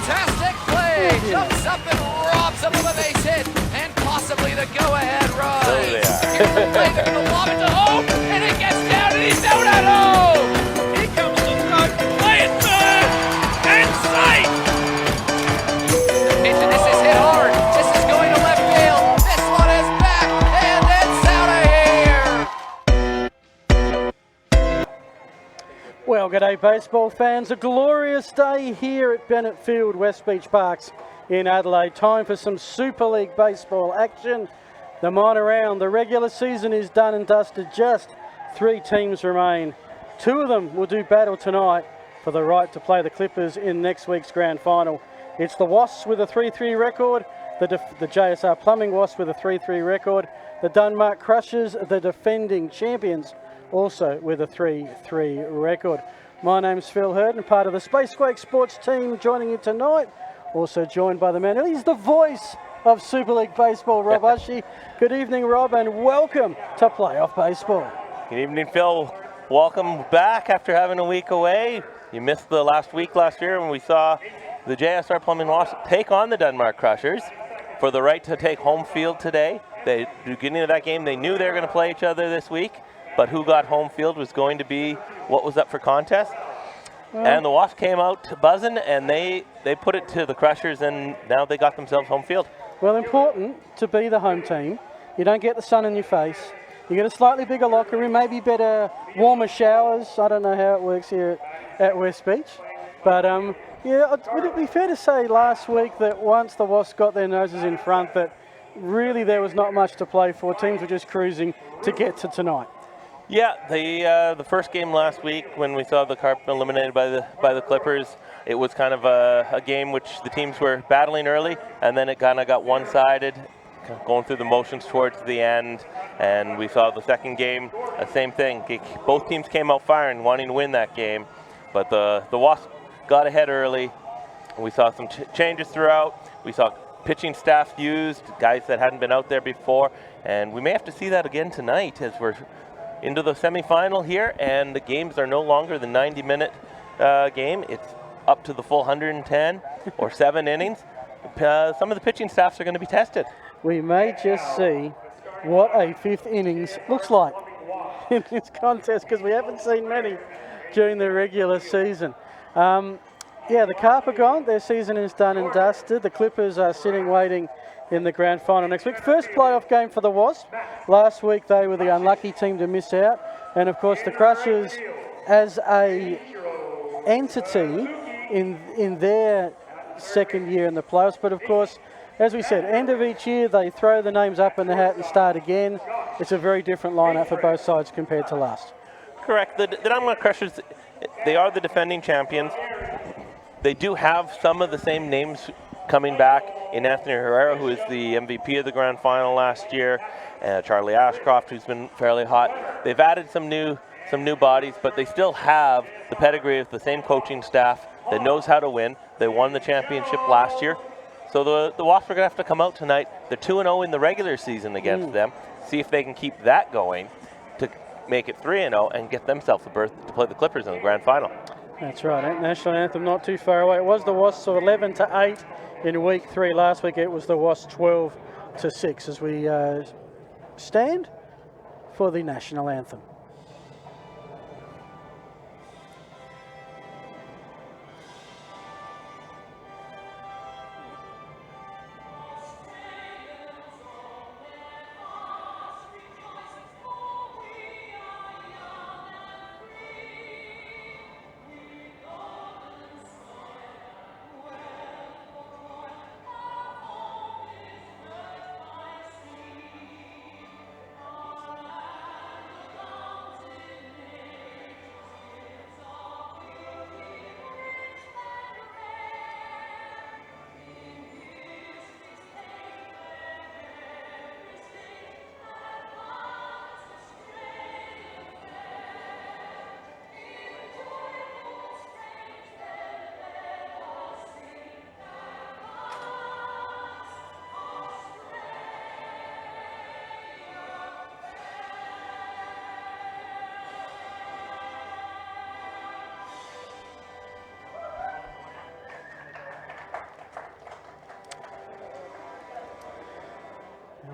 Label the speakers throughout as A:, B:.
A: Fantastic play. Jumps up and robs him of a base hit and possibly the go-ahead run.
B: So they are.
A: Here's the play. They're going to lob it to home, and it gets down, and he's out at home. Here comes the throw. Play it third and safe. Pitch, and this is hit hard. This is going to left field. This one is back, and it's out of here.
C: Well, g'day baseball fans. A glorious day here at Bennett Field, West Beach Parks in Adelaide. Time for some Super League baseball action. The minor round, the regular season is done and dusted. Just 3 teams remain. 2 of them will do battle tonight for the right to play the Clippers in next week's grand final. It's the Wasps with a 3-3 record, the JSR Plumbing Wasps with a 3-3 record, the Denmark Crushers, the defending champions, also with a 3-3 record. My name's Phil Hurd, part of the Spacequake Sports team joining you tonight. Also joined by the man who's the voice of Super League Baseball, Rob Ushy. Good evening, Rob, and welcome to Playoff Baseball.
B: Good evening, Phil. Welcome back after having a week away. You missed the last week last year when we saw the JSR Plumbing Wasps take on the Denmark Crushers for the right to take home field today. At the beginning of that game, they knew they were going to play each other this week, but who got home field was going to be what was up for contest. And the Wasps came out buzzing, and they put it to the Crushers, and now they got themselves home field.
C: Well, important to be the home team. You don't get the sun in your face. You get a slightly bigger locker room, maybe better, warmer showers. I don't know how it works here at West Beach. But, yeah, would it be fair to say last week that once the Wasps got their noses in front, that really there was not much to play for? Teams were just cruising to get to tonight.
B: Yeah, the first game last week when we saw the Carp eliminated by the Clippers, it was kind of a game which the teams were battling early, and then it kind of got one-sided, going through the motions towards the end. And we saw the second game, same thing. Both teams came out firing, wanting to win that game, but the Wasps got ahead early. We saw some changes throughout. We saw pitching staff used, guys that hadn't been out there before, and we may have to see that again tonight as we're into the semifinal here, and the games are no longer the 90-minute game. It's up to the full 110 or 7 innings. Some of the pitching staffs are going to be tested.
C: We may just see what a 5th innings looks like in this contest, because we haven't seen many during the regular season. Yeah, the Carp are gone. Their season is done and dusted. The Clippers are sitting waiting in the grand final next week. First playoff game for the Wasps. Last week they were the unlucky team to miss out. And of course the Crushers as a entity in their second year in the playoffs. But of course, as we said, end of each year they throw the names up in the hat and start again. It's a very different lineup for both sides compared to last.
B: Correct. The Denmark Crushers, they are the defending champions. They do have some of the same names coming back in Anthony Herrera, who is the MVP of the grand final last year, Charlie Ashcroft, who's been fairly hot. They've added some new bodies, but they still have the pedigree of the same coaching staff that knows how to win. They won the championship last year. So the Wasps are going to have to come out tonight. They're 2-0 in the regular season against them. See if they can keep that going to make it 3-0 and get themselves a berth to play the Clippers in the grand final.
C: That's right. National anthem not too far away. It was the Wasps 11-8 in week 3. Last week it was the Wasps 12-6 as we stand for the national anthem.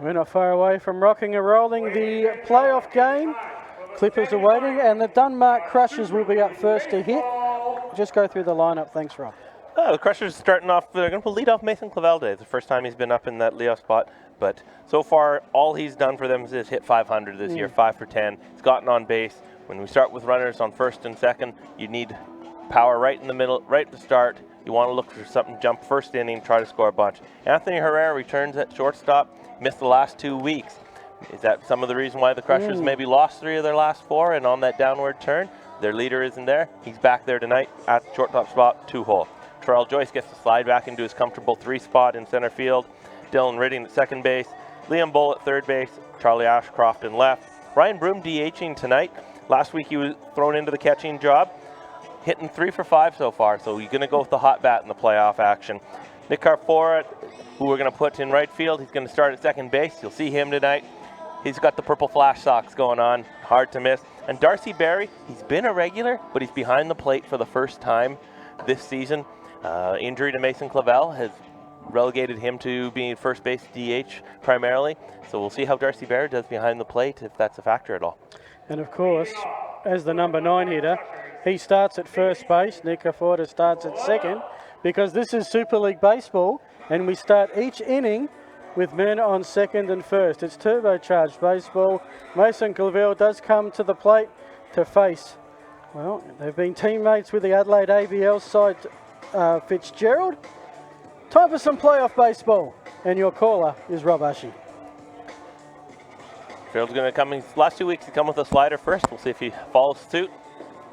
C: We're not far away from rocking and rolling the playoff game. Clippers are waiting, and the Denmark Crushers will be up first to hit. Just go through the lineup. Thanks, Rob.
B: The Crushers starting off, they're going to lead off Mason Clavel today. It's the first time he's been up in that leadoff spot. But so far, all he's done for them is hit 500 this year, 5 for 10. He's gotten on base. When we start with runners on first and second, you need power right in the middle, right at the start. You want to look for something, jump first inning, try to score a bunch. Anthony Herrera returns at shortstop, missed the last 2 weeks. Is that some of the reason why the Crushers maybe lost 3 of their last 4 and on that downward turn? Their leader isn't there. He's back there tonight at the shortstop spot, 2-hole. Terrell Joyce gets to slide back into his comfortable 3 spot in center field. Dylan Ridding at second base. Liam Bull at third base. Charlie Ashcroft in left. Ryan Broom DHing tonight. Last week he was thrown into the catching job. Hitting 3 for 5 so far, so he's going to go with the hot bat in the playoff action. Nick Carfora, who we're going to put in right field, he's going to start at second base. You'll see him tonight. He's got the purple flash socks going on, hard to miss. And Darcy Berry, he's been a regular, but he's behind the plate for the first time this season. Injury to Mason Clavel has relegated him to being first base DH primarily. So we'll see how Darcy Berry does behind the plate, if that's a factor at all.
C: And of course, as the number 9 hitter, he starts at first base. Nick Carfora starts at second, because this is Super League Baseball, and we start each inning with men on second and first. It's turbocharged baseball. Mason Clavel does come to the plate to face, well, they've been teammates with the Adelaide ABL side, Fitzgerald. Time for some playoff baseball, and your caller is Rob Ushy.
B: Fitzgerald's going to come in. Last 2 weeks he come with a slider first. We'll see if he follows suit.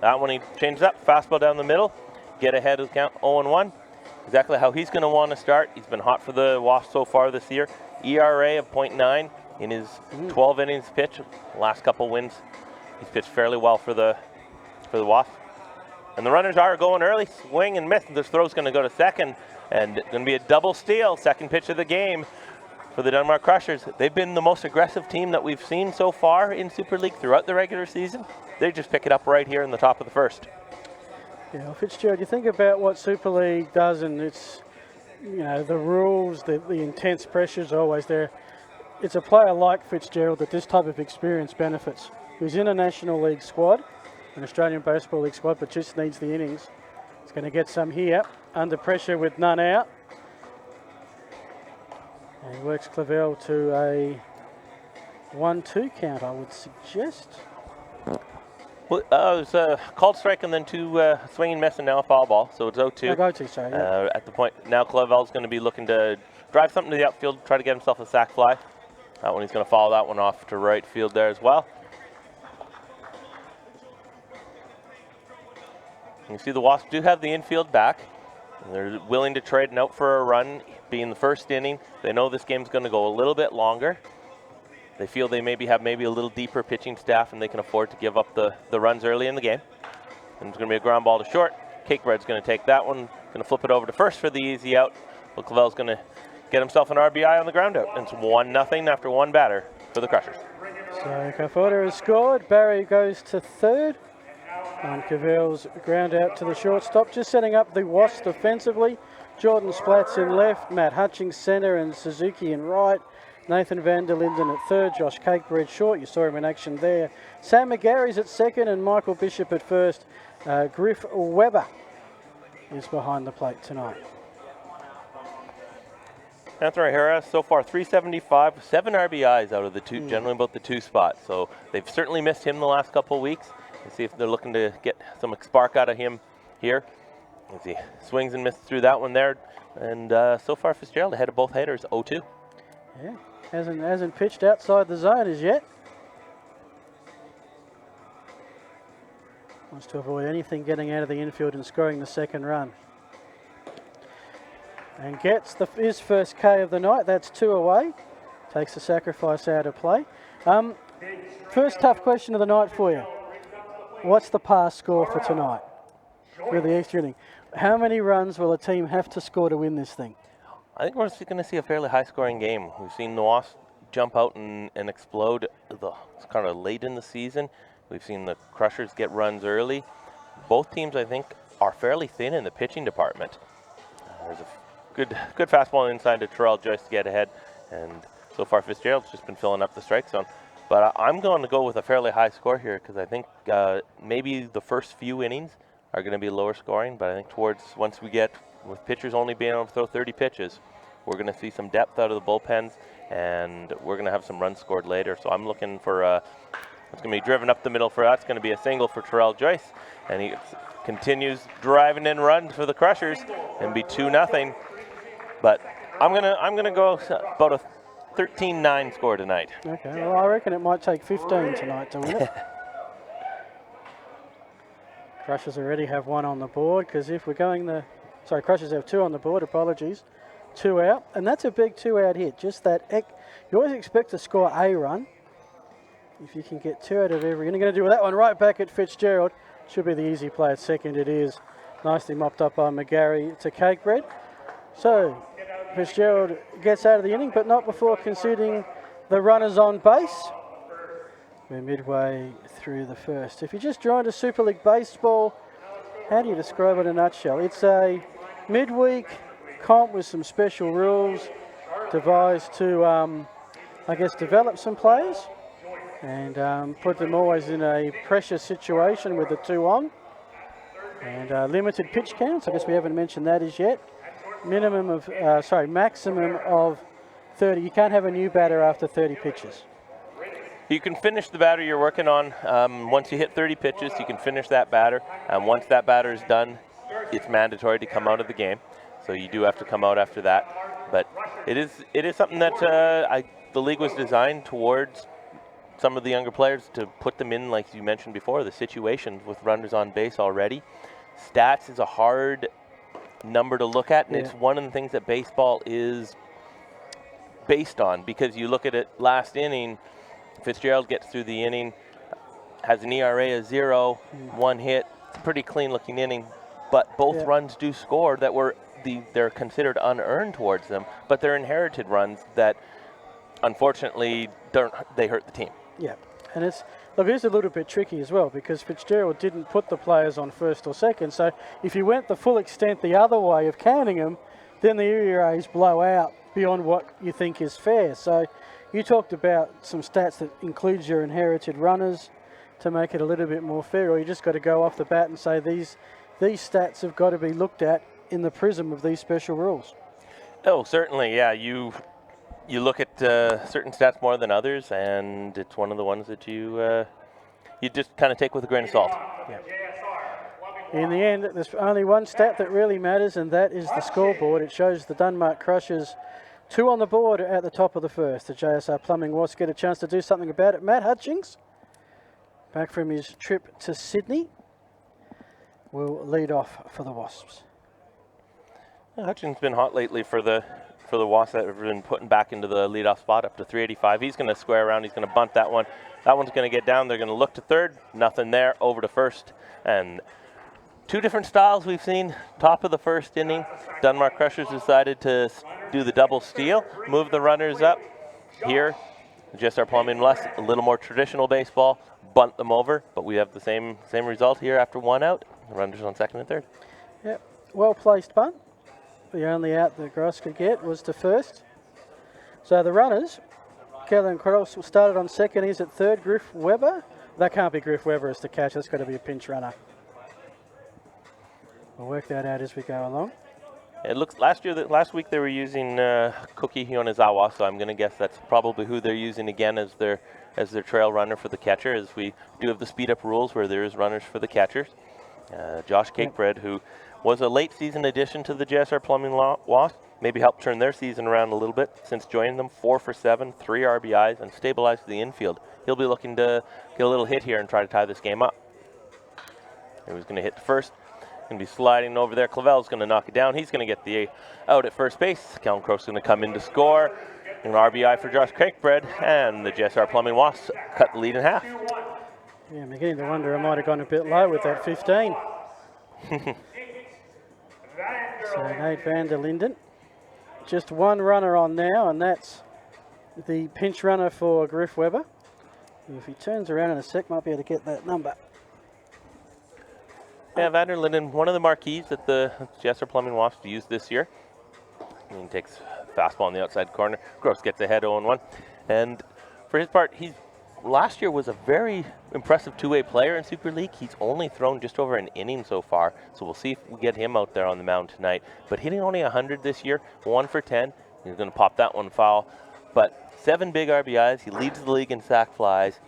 B: That one he changes up, fastball down the middle, get ahead of the count 0-1. Exactly how he's going to want to start. He's been hot for the Wasps so far this year. ERA of .9 in his 12 innings pitch. Last couple wins, he's pitched fairly well for the Wasps. And the runners are going early, swing and miss. This throw's going to go to second, and it's going to be a double steal. Second pitch of the game for the Denmark Crushers. They've been the most aggressive team that we've seen so far in Super League throughout the regular season. They just pick it up right here in the top of the first.
C: Yeah, well, Fitzgerald, you think about what Super League does, and it's, you know, the rules, the intense pressures are always there. It's a player like Fitzgerald that this type of experience benefits. He's in a National League squad, an Australian Baseball League squad, but just needs the innings. He's going to get some here, under pressure with none out. And he works Clavel to a 1-2 count, I would suggest.
B: Well, it was a called strike and then 2 swinging miss and now a foul ball, so it's 0-2.
C: Go-to, sorry. Yeah.
B: At the point, now Clavel's going to be looking to drive something to the outfield, try to get himself a sac fly. That one, he's going to follow that one off to right field there as well. You see the Wasps do have the infield back. They're willing to trade out for a run, being the first inning. They know this game's going to go a little bit longer. They feel they have maybe a little deeper pitching staff, and they can afford to give up the runs early in the game. And it's going to be a ground ball to short. Cakebread's going to take that one, going to flip it over to first for the easy out. But Clavel's going to get himself an RBI on the ground out. And it's 1-0 after 1 batter for the Crushers.
C: So Carfora has scored. Barry goes to third. And Clavel's ground out to the shortstop. Just setting up the Wasps defensively. Jordan Splats in left, Matt Hutchings center, and Suzuki in right. Nathan van der Linden at third, Josh Cakebread short, you saw him in action there. Sam McGarry's at second and Michael Bishop at first. Griff Weber is behind the plate tonight.
B: Anthony Herrera so far 375, 7 RBIs out of the 2, generally about the 2 spot. So they've certainly missed him the last couple of weeks. Let's see if they're looking to get some spark out of him here. Let's see, swings and misses through that one there. And so far Fitzgerald ahead of both hitters, 0-2.
C: Yeah. Hasn't pitched outside the zone as yet. Wants to avoid anything getting out of the infield and scoring the second run. And gets his first K of the night. That's 2 away. Takes the sacrifice out of play. First tough question of the night for you. What's the pass score for tonight with the extra inning? How many runs will a team have to score to win this thing?
B: I think we're going to see a fairly high-scoring game. We've seen the Wasps jump out and explode kind of late in the season. We've seen the Crushers get runs early. Both teams, I think, are fairly thin in the pitching department. There's a good fastball inside to Terrell Joyce to get ahead. And so far Fitzgerald's just been filling up the strike zone. But I'm going to go with a fairly high score here because I think maybe the first few innings are going to be lower scoring, but I think once we get, with pitchers only being able to throw 30 pitches, we're going to see some depth out of the bullpens, and we're going to have some runs scored later. So I'm looking for it's going to be driven up the middle for us. It's going to be a single for Terrell Joyce, and he continues driving in runs for the Crushers and be 2-0. But I'm gonna go about a 13-9 score tonight.
C: Okay, well, I reckon it might take 15 tonight to win it. Crushers already have one on the board, because if we're going Crushers have two on the board, apologies. 2 out, and that's a big 2-out hit. Just that, you always expect to score a run. If you can get 2 out of every, and you're going to do that one right back at Fitzgerald. Should be the easy play at second, it is. Nicely mopped up by McGarry to Cakebread. So, Fitzgerald gets out of the inning, but not before conceding the runners on base. We're midway through the first. If you just joined us, Super League Baseball, how do you describe it in a nutshell? It's a midweek comp with some special rules devised to, I guess, develop some players and put them always in a pressure situation with the 2 on. And limited pitch counts, I guess we haven't mentioned that as yet. Maximum of 30. You can't have a new batter after 30 pitches.
B: You can finish the batter you're working on. Once you hit 30 pitches, you can finish that batter. And once that batter is done, it's mandatory to come out of the game. So you do have to come out after that. But it is something that the league was designed towards some of the younger players to put them in, like you mentioned before, the situations with runners on base already. Stats is a hard number to look at, and it's one of the things that baseball is based on, because you look at it last inning, Fitzgerald gets through the inning, has an ERA of 0, 1 hit. It's a pretty clean looking inning, but both runs do score that they're considered unearned towards them, but they're inherited runs that unfortunately they hurt the team.
C: Yeah, and it's a little bit tricky as well, because Fitzgerald didn't put the players on first or second, so if you went the full extent the other way of counting them, then the ERAs blow out beyond what you think is fair. So you talked about some stats that includes your inherited runners to make it a little bit more fair, or you just got to go off the bat and say these stats have got to be looked at in the prism of these special rules.
B: Oh, certainly, yeah. You look at certain stats more than others, and it's one of the ones that you just kind of take with a grain of salt.
C: Yeah. In the end, there's only one stat that really matters, and that is the scoreboard. It shows the Denmark Crushers 2 on the board at the top of the first. The JSR Plumbing Wasps get a chance to do something about it. Matt Hutchings, back from his trip to Sydney, will lead off for the Wasps.
B: Hutchings been hot lately for the Wasps that have been putting back into the leadoff spot up to 385. He's going to square around. He's going to bunt that one. That one's going to get down. They're going to look to third. Nothing there. Over to first. And 2 different styles we've seen. Top of the first inning, Denmark Crushers decided to do the double steal, move the runners up. Here, just our plumbing less, a little more traditional baseball, bunt them over, but we have the same result here after 1 out. The runners on second and third.
C: Yep, well placed bunt. The only out that Gross could get was to first. So the runners, Kellen Cross started on second. He's at third. Griff Weber. That can't be Griff Weber as the catch. That's got to be a pinch runner. We'll work that out as we go along.
B: It looks last week they were using Koki Hionizawa, so I'm going to guess that's probably who they're using again as their trail runner for the catcher, as we do have the speed up rules where there is runners for the catchers. Josh Cakebread, who was a late season addition to the JSR Plumbing Wasps, maybe helped turn their season around a little bit since joining them. 4 for 7, 3 RBIs, and stabilized the infield. He'll be looking to get a little hit here and try to tie this game up. He was going to hit the first. Going to be sliding over there. Clavel's going to knock it down. He's going to get the out at first base. Kellen Crowe's going to come in to score. An RBI for Josh Cakebread, and the JSR Plumbing Wasps cut the lead in half.
C: Yeah, I'm beginning to wonder I might have gone a bit low with that 15. So Nate van der Linden. Just 1 runner on now, and that's the pinch runner for Griff Weber. If he turns around in a sec, might be able to get that number.
B: Yeah, van der Linden, one of the marquees that the JSR Plumbing Wasps used this year. He takes fastball on the outside corner. Gross gets ahead 0-1. And for his part, last year was a very impressive two-way player in Super League. He's only thrown just over an inning so far, so we'll see if we get him out there on the mound tonight. But hitting only 100 this year, 1 for 10. He's going to pop that one foul. But 7 big RBIs. He leads the league in sac flies.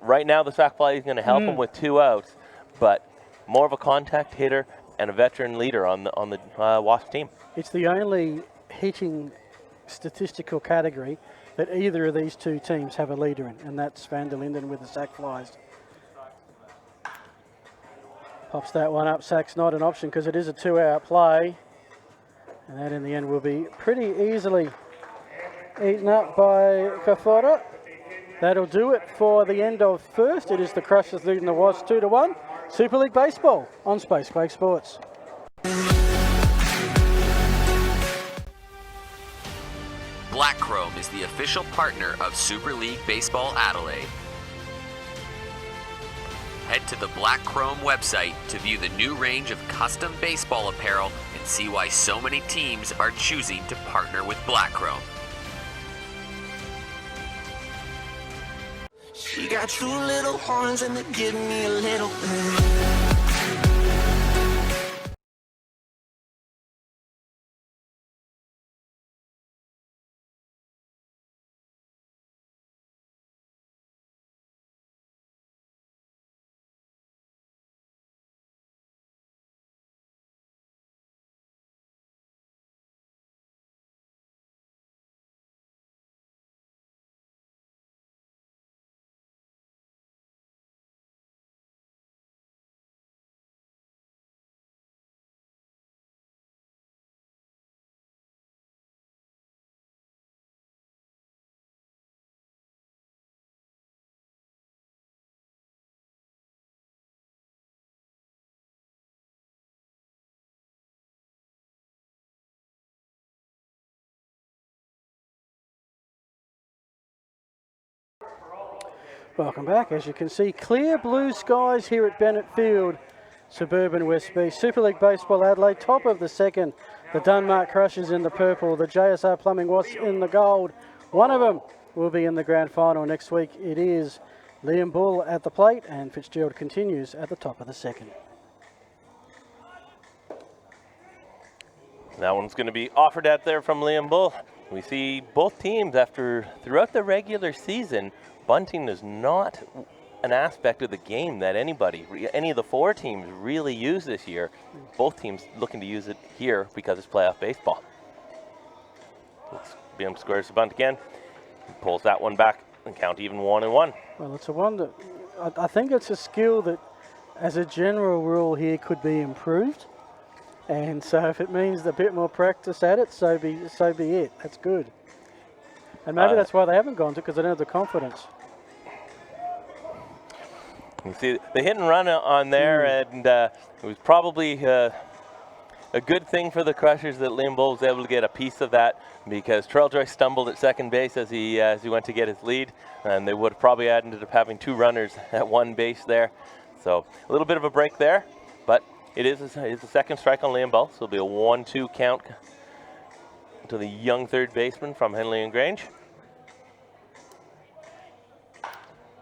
B: Right now, the sac fly is going to help him with 2 outs, but more of a contact hitter and a veteran leader on the Wasps team.
C: It's the only hitting statistical category that either of these two teams have a leader in, and that's Van der Linden with the sac flies. Pops that one up. Sac's not an option because it is a 2-out play, and that in the end will be pretty easily eaten up by Kafora. That'll do it for the end of first. It is the Crushers leading the Wasps 2-1. Super League Baseball on Space Quake Sports.
D: Black Chrome is the official partner of Super League Baseball Adelaide. Head to the Black Chrome website to view the new range of custom baseball apparel and see why so many teams are choosing to partner with Black Chrome.
E: She got 2 little horns and they give me a little bit.
C: Welcome back. As you can see, clear blue skies here at Bennett Field, suburban West Beach. Super League Baseball Adelaide, top of the second. The Dunmark Crushers in the purple, the JSR Plumbing Wasps in the gold. One of them will be in the grand final next week. It is Liam Bull at the plate, and Fitzgerald continues at the top of the second.
B: That one's going to be offered out there from Liam Bull. We see both teams throughout the regular season, bunting is not an aspect of the game that any of the 4 teams really use this year. Both teams looking to use it here because it's playoff baseball. BM squares the bunt again, pulls that one back and count even 1-1.
C: Well, it's a one that I think it's a skill that, as a general rule here, could be improved. And so if it means a bit more practice at it, so be it. That's good. And maybe that's why they haven't gone to, because they don't have the confidence.
B: You see the hit and run on there, and it was probably a good thing for the Crushers that Liam Bull was able to get a piece of that, because Terrell Joyce stumbled at second base as he went to get his lead, and they would have probably ended up having 2 runners at one base there. So a little bit of a break there, but it is a second strike on Liam Bull, so it'll be a 1-2 count to the young third baseman from Henley and Grange.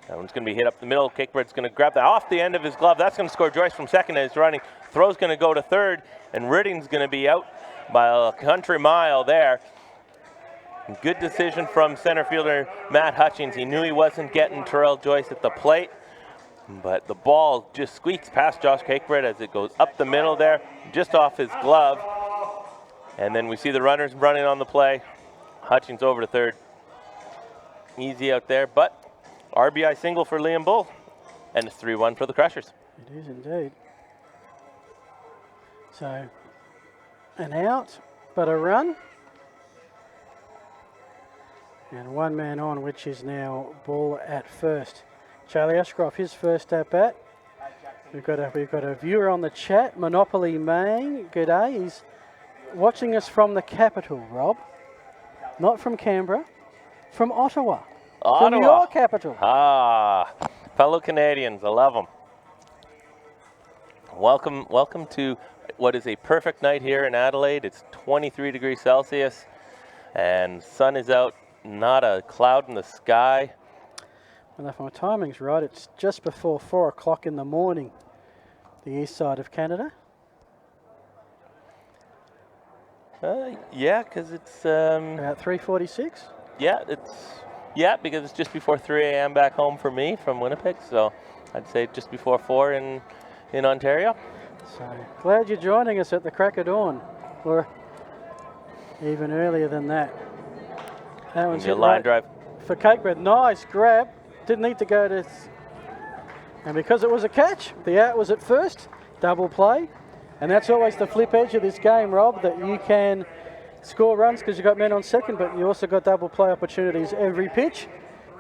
B: That one's going to be hit up the middle. Cakebird's going to grab that off the end of his glove. That's going to score Joyce from second as he's running. Throw's going to go to third, and Ridding's going to be out by a country mile there. Good decision from center fielder Matt Hutchings. He knew he wasn't getting Terrell Joyce at the plate, but the ball just squeaks past Josh Cakebird as it goes up the middle there, just off his glove. And then we see the runners running on the play. Hutchings over to third. Easy out there, but RBI single for Liam Bull, and it's 3-1 for the Crushers.
C: It is indeed. So, an out, but a run. And 1 man on, which is now Bull at first. Charlie Ashcroft, his first at bat. We've got a viewer on the chat, Monopoly Main. Good day. He's watching us from the capital, Rob. Not from Canberra, from Ottawa. From your capital.
B: Fellow Canadians, I love them. Welcome to what is a perfect night here in Adelaide. It's 23 degrees Celsius. And sun is out, not a cloud in the sky.
C: And if my timing's right, it's just before 4 o'clock in the morning, the east side of Canada.
B: Yeah, because it's
C: About 3:46.
B: yeah, because it's just before 3 a.m. back home for me from Winnipeg. So I'd say just before 4 in Ontario.
C: So glad you're joining us at the crack of dawn, or even earlier than that. That one's
B: Your
C: hit
B: line
C: right
B: drive.
C: for Cakebread. Nice grab. Didn't need to go to. And because it was a catch, the out was at first. Double play. And that's always the flip edge of this game, Rob, that you can score runs because you've got men on second, but you also got double play opportunities every pitch.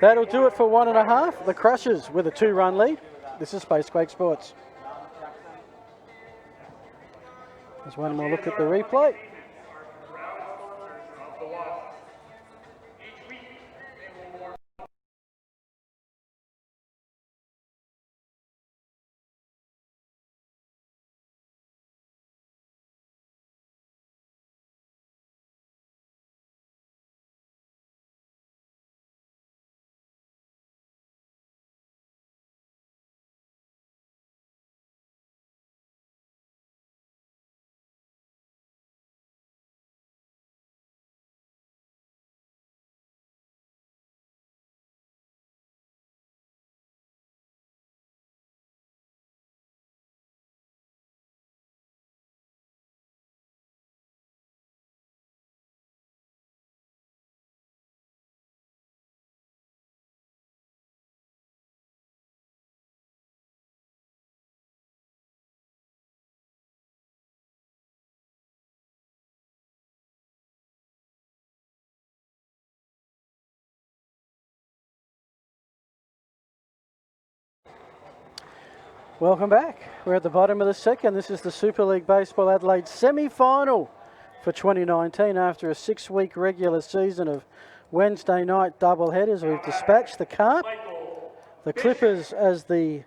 C: That'll do it for 1.5. The Crushers with a 2-run lead. This is Spacequake Sports. There's one more look at the replay. Welcome back. We're at the bottom of the second. This is the Super League Baseball Adelaide semi-final for 2019 after a 6-week regular season of Wednesday night doubleheaders. We've dispatched the Carp. The Clippers, as the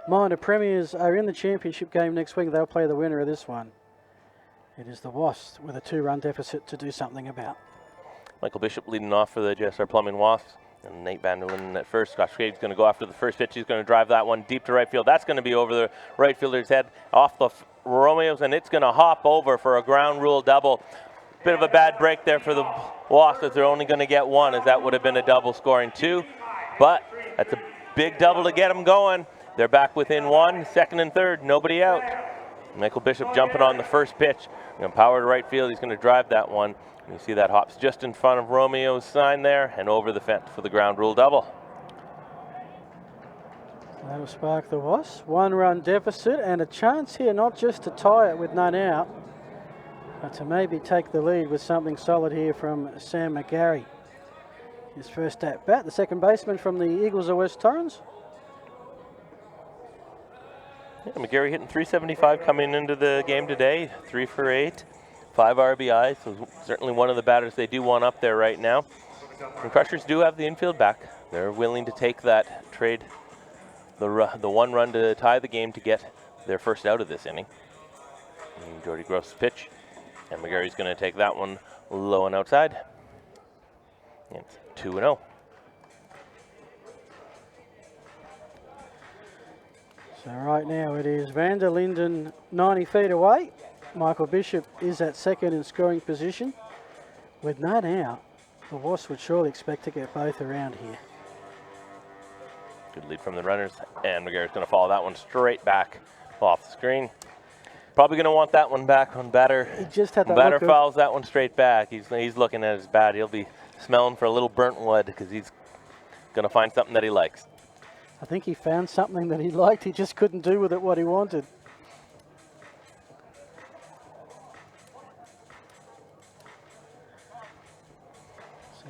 C: minor premiers, are in the championship game next week. They'll play the winner of this one. It is the Wasps with a 2-run deficit to do something about.
B: Michael Bishop leading off for the JSR Plumbing Wasps. And Nate Vanderlinden at first. Scott Shade's going to go after the first pitch. He's going to drive that one deep to right field. That's going to be over the right fielder's head off the Romeos, and it's going to hop over for a ground rule double. Bit of a bad break there for the Wasps, as they're only going to get one, as that would have been a double scoring 2. But that's a big double to get them going. They're back within 1, second and third, nobody out. Michael Bishop jumping on the first pitch. Going to power to right field. He's going to drive that one. You see that hops just in front of Romeo's sign there and over the fence for the ground rule double.
C: That'll spark the Wasps. 1-run deficit and a chance here not just to tie it with none out, but to maybe take the lead with something solid here from Sam McGarry. His first at bat, the second baseman from the Eagles of West Torrens.
B: Yeah, McGarry hitting .375 coming into the game today, 3 for 8. 5 RBIs, so certainly one of the batters they do want up there right now. The Crushers do have the infield back. They're willing to take that trade, the 1 run to tie the game to get their first out of this inning. And Jordy Gross pitch, and McGarry's going to take that one low and outside. It's 2-0.
C: So right now it is Vanderlinden 90 feet away. Michael Bishop is at second in scoring position. With none out, the Wasps would surely expect to get both around here.
B: Good lead from the runners, and McGarry's going to follow that one straight back off the screen. Probably going to want that one back on batter.
C: He just had that
B: batter
C: look
B: fouls that one straight back. He's looking at his bat. He'll be smelling for a little burnt wood because he's going to find something that he likes.
C: I think he found something that he liked. He just couldn't do with it what he wanted.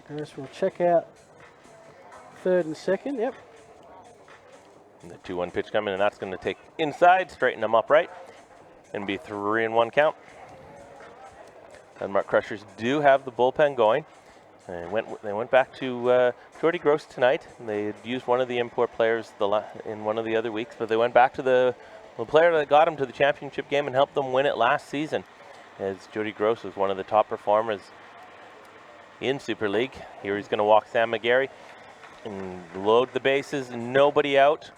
C: Gross will check out third and second, yep.
B: And the 2-1 pitch coming, and that's going to take inside, straighten them upright, and be 3-1 count. Denmark Crushers do have the bullpen going. They went back to Jordy Gross tonight. They had used one of the import players in one of the other weeks, but they went back to the player that got them to the championship game and helped them win it last season, as Jordy Gross was one of the top performers in Super League. Here he's going to walk Sam McGarry and load the bases, nobody out.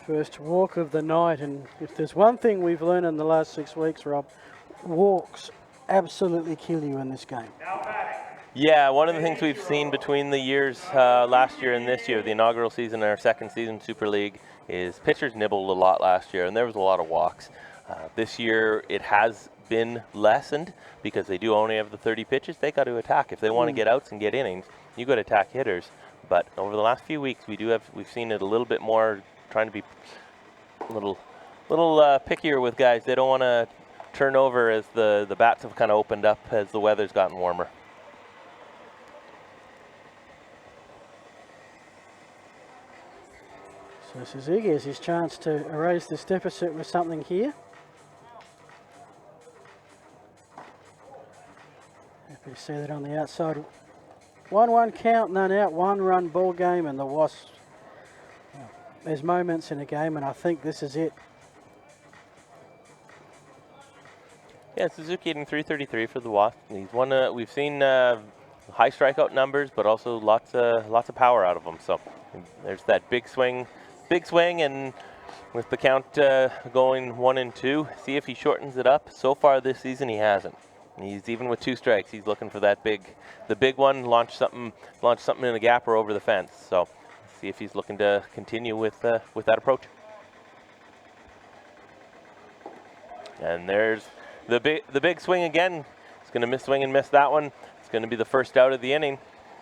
C: First walk of the night, and if there's one thing we've learned in the last 6 weeks, Rob, walks absolutely kill you in this game.
B: Yeah, one of the things we've seen between the years, last year and this year, the inaugural season and our second season Super League, is pitchers nibbled a lot last year, and there was a lot of walks. This year it has been lessened because they do only have the 30 pitches. They got to attack. If they want to get outs and get innings, you got to attack hitters. But over the last few weeks, we've seen it a little bit more, trying to be a little pickier with guys. They don't want to turn over as the bats have kind of opened up as the weather's gotten warmer.
C: So Suzuki has his chance to erase this deficit with something here. Happy to see that on the outside. 1-1 count, none out, 1-run ball game, and the Wasps. There's moments in a game, and I think this is it.
B: Yeah, Suzuki hitting .333 for the Wasps. He's won. We've seen high strikeout numbers, but also lots of power out of him. So there's that big swing, and with the count going 1-2, see if he shortens it up. So far this season, he hasn't. He's even with 2 strikes. He's looking for the big one, launch something in the gap or over the fence. So see if he's looking to continue with that approach. And there's the big swing again. He's going to miss swing and miss that one. It's going to be the first out of the inning,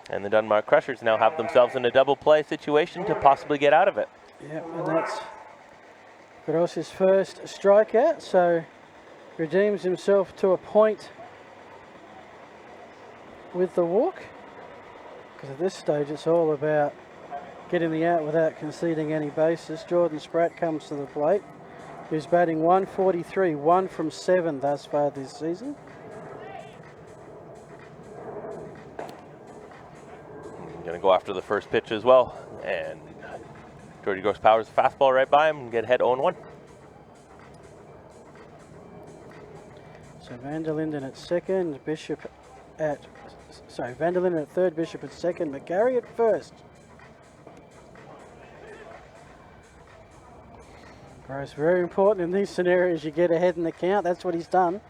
B: and the Dunmark Crushers now have themselves in a double play situation to possibly get out of it.
C: Yeah, and that's Gross's first strikeout, so redeems himself to a point with the walk, because at this stage it's all about getting the out without conceding any bases. Jordan Spratt comes to the plate, who's batting 143, 1 from 7 thus far this season.
B: Going to go after the first pitch as well, and Jordy Gross powers the fastball right by him and get ahead 0-1.
C: So Vanderlinden at second, Vanderlinden at third, Bishop at second, McGarry at first. Gross, very important in these scenarios, you get ahead in the count. That's what he's done.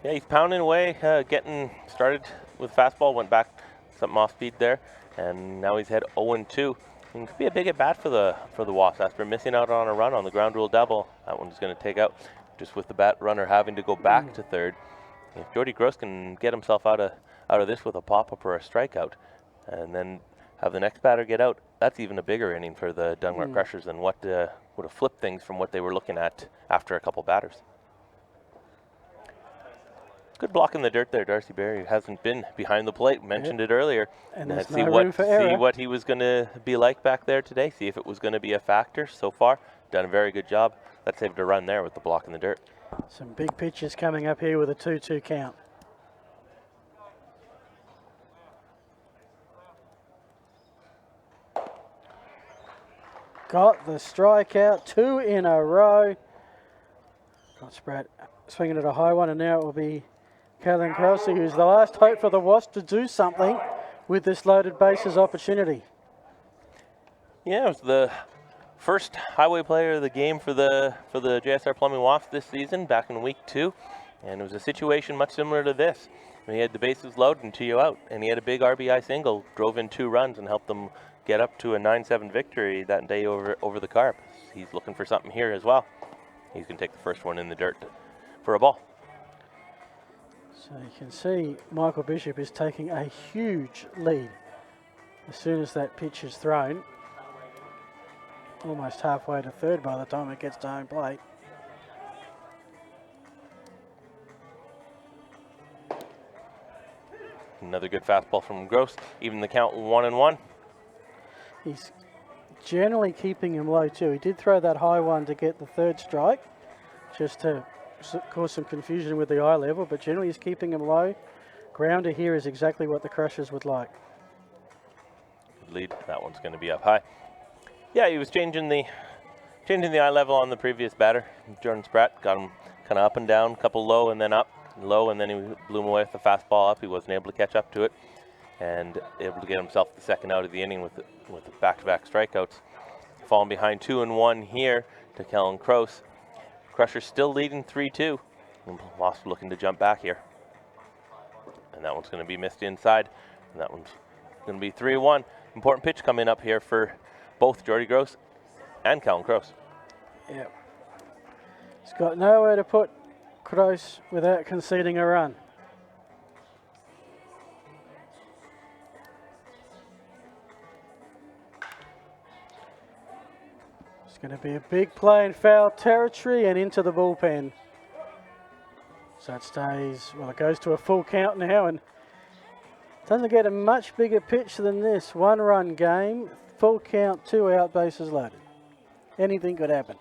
B: Yeah, he's pounding away, getting started with fastball, went back something off speed there, and now he's had 0-2. It could be a big at bat for the Wasps after missing out on a run on the ground rule double. That one's going to take out, just with the bat runner having to go back to third. If Jordy Gross can get himself out of this with a pop-up or a strikeout, and then have the next batter get out, that's even a bigger inning for the Dunmark Crushers than what would have flipped things from what they were looking at after a couple batters. Good block in the dirt there, Darcy Berry, who hasn't been behind the plate. Mentioned it earlier.
C: And there's no room for error.
B: See what he was going to be like back there today. See if it was going to be a factor. So far, done a very good job. That saved a run there with the block in the dirt.
C: Some big pitches coming up here with a 2-2 count. Got the strikeout, 2 in a row. Got Spratt swinging at a high one, and now it will be Kalen Krause, who's the last hope for the Wasps to do something with this loaded bases opportunity.
B: Yeah, it was the first highway player of the game for the JSR Plumbing Wasps this season, back in week 2, and it was a situation much similar to this. He had the bases loaded and 2 out, and he had a big RBI single, drove in 2 runs and helped them get up to a 9-7 victory that day over the Carp. He's looking for something here as well. He's going to take the first one in the dirt for a ball.
C: So you can see Michael Bishop is taking a huge lead as soon as that pitch is thrown. Almost halfway to third by the time it gets to home plate.
B: Another good fastball from Gross, even the count 1-1.
C: He's generally keeping him low too. He did throw that high one to get the third strike, just to cause some confusion with the eye level, but generally he's keeping him low. Grounder here is exactly what the Crushers would like.
B: Good lead. That one's going to be up high. Yeah, he was changing the eye level on the previous batter. Jordan Spratt got him kind of up and down, couple low and then up. low, and then he blew him away with the fastball up. He wasn't able to catch up to it, and able to get himself the second out of the inning with back-to-back strikeouts. Falling behind 2-1 here to Kellen Kroos. Crushers still leading 3-2. Wasps looking to jump back here. And that one's going to be missed inside. And that one's going to be 3-1. Important pitch coming up here for both Jordy Gross and Kellen Kroos.
C: Yeah. He's got nowhere to put Kroos without conceding a run. It's going to be a big play in foul territory and into the bullpen. So it stays, well, it goes to a full count now and doesn't get a much bigger pitch than this. 1-run game, full count, 2 out, bases loaded. Anything could happen.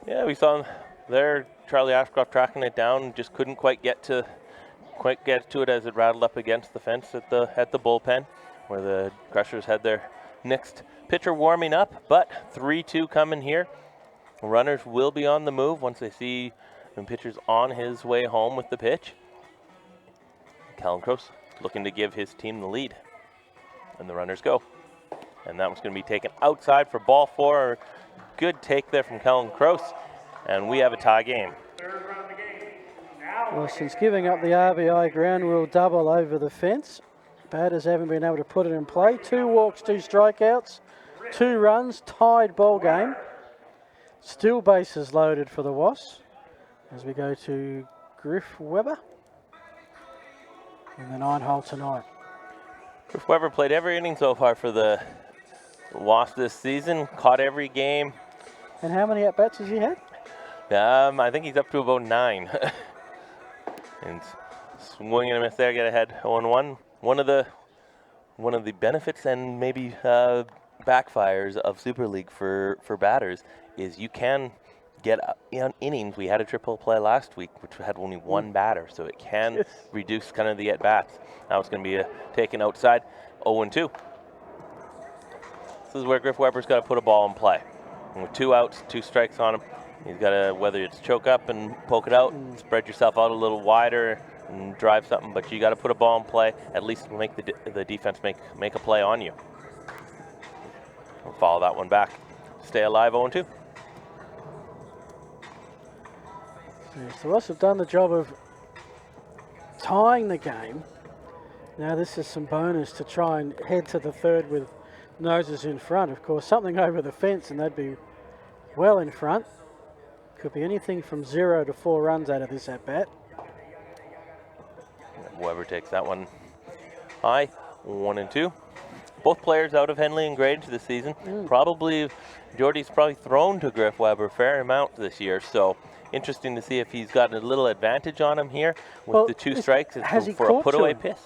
B: Yeah, we saw there Charlie Ashcroft tracking it down, just couldn't quite get to it as it rattled up against the fence at the bullpen, where the Crushers had their next pitcher warming up. But 3-2 coming here. Runners will be on the move once they see the pitcher's on his way home with the pitch. Kellen Kroos looking to give his team the lead, and the runners go. And that one's going to be taken outside for ball 4. Good take there from Kellen Kroos, and we have a tie game.
C: Well, since giving up the RBI ground rule double over the fence, batters haven't been able to put it in play. 2 walks, 2 strikeouts, 2 runs, tied ball game. Still bases loaded for the Wasps as we go to Griff Weber in the 9-hole tonight.
B: Griff Weber played every inning so far for the Wasps this season, caught every game.
C: And how many at-bats has he had?
B: I think he's up to about 9. And swing and a miss there, get ahead 0-1. One of the benefits and maybe backfires of Super League for batters is you can get innings. We had a triple play last week, which had only 1 batter, so it can reduce kind of the at-bats. Now it's going to be taken outside, 0-2. This is where Griff Weber's got to put a ball in play. And with 2 outs, 2 strikes on him, he's got to, whether it's choke up and poke it out, spread yourself out a little wider and drive something, but you got to put a ball in play, at least make the defense make a play on you. We'll follow that one back. Stay alive, 0-2.
C: Yes, the Wasps have done the job of tying the game. Now this is some bonus to try and head to the third with noses in front. Of course, something over the fence and they'd be well in front. Could be anything from 0 to 4 runs out of this at-bat.
B: Weber takes that one high, 1-2. Both players out of Henley and Grange this season. Jordy's probably thrown to Griff Weber a fair amount this year, so interesting to see if he's gotten a little advantage on him here with the 2 strikes for a put-away pitch.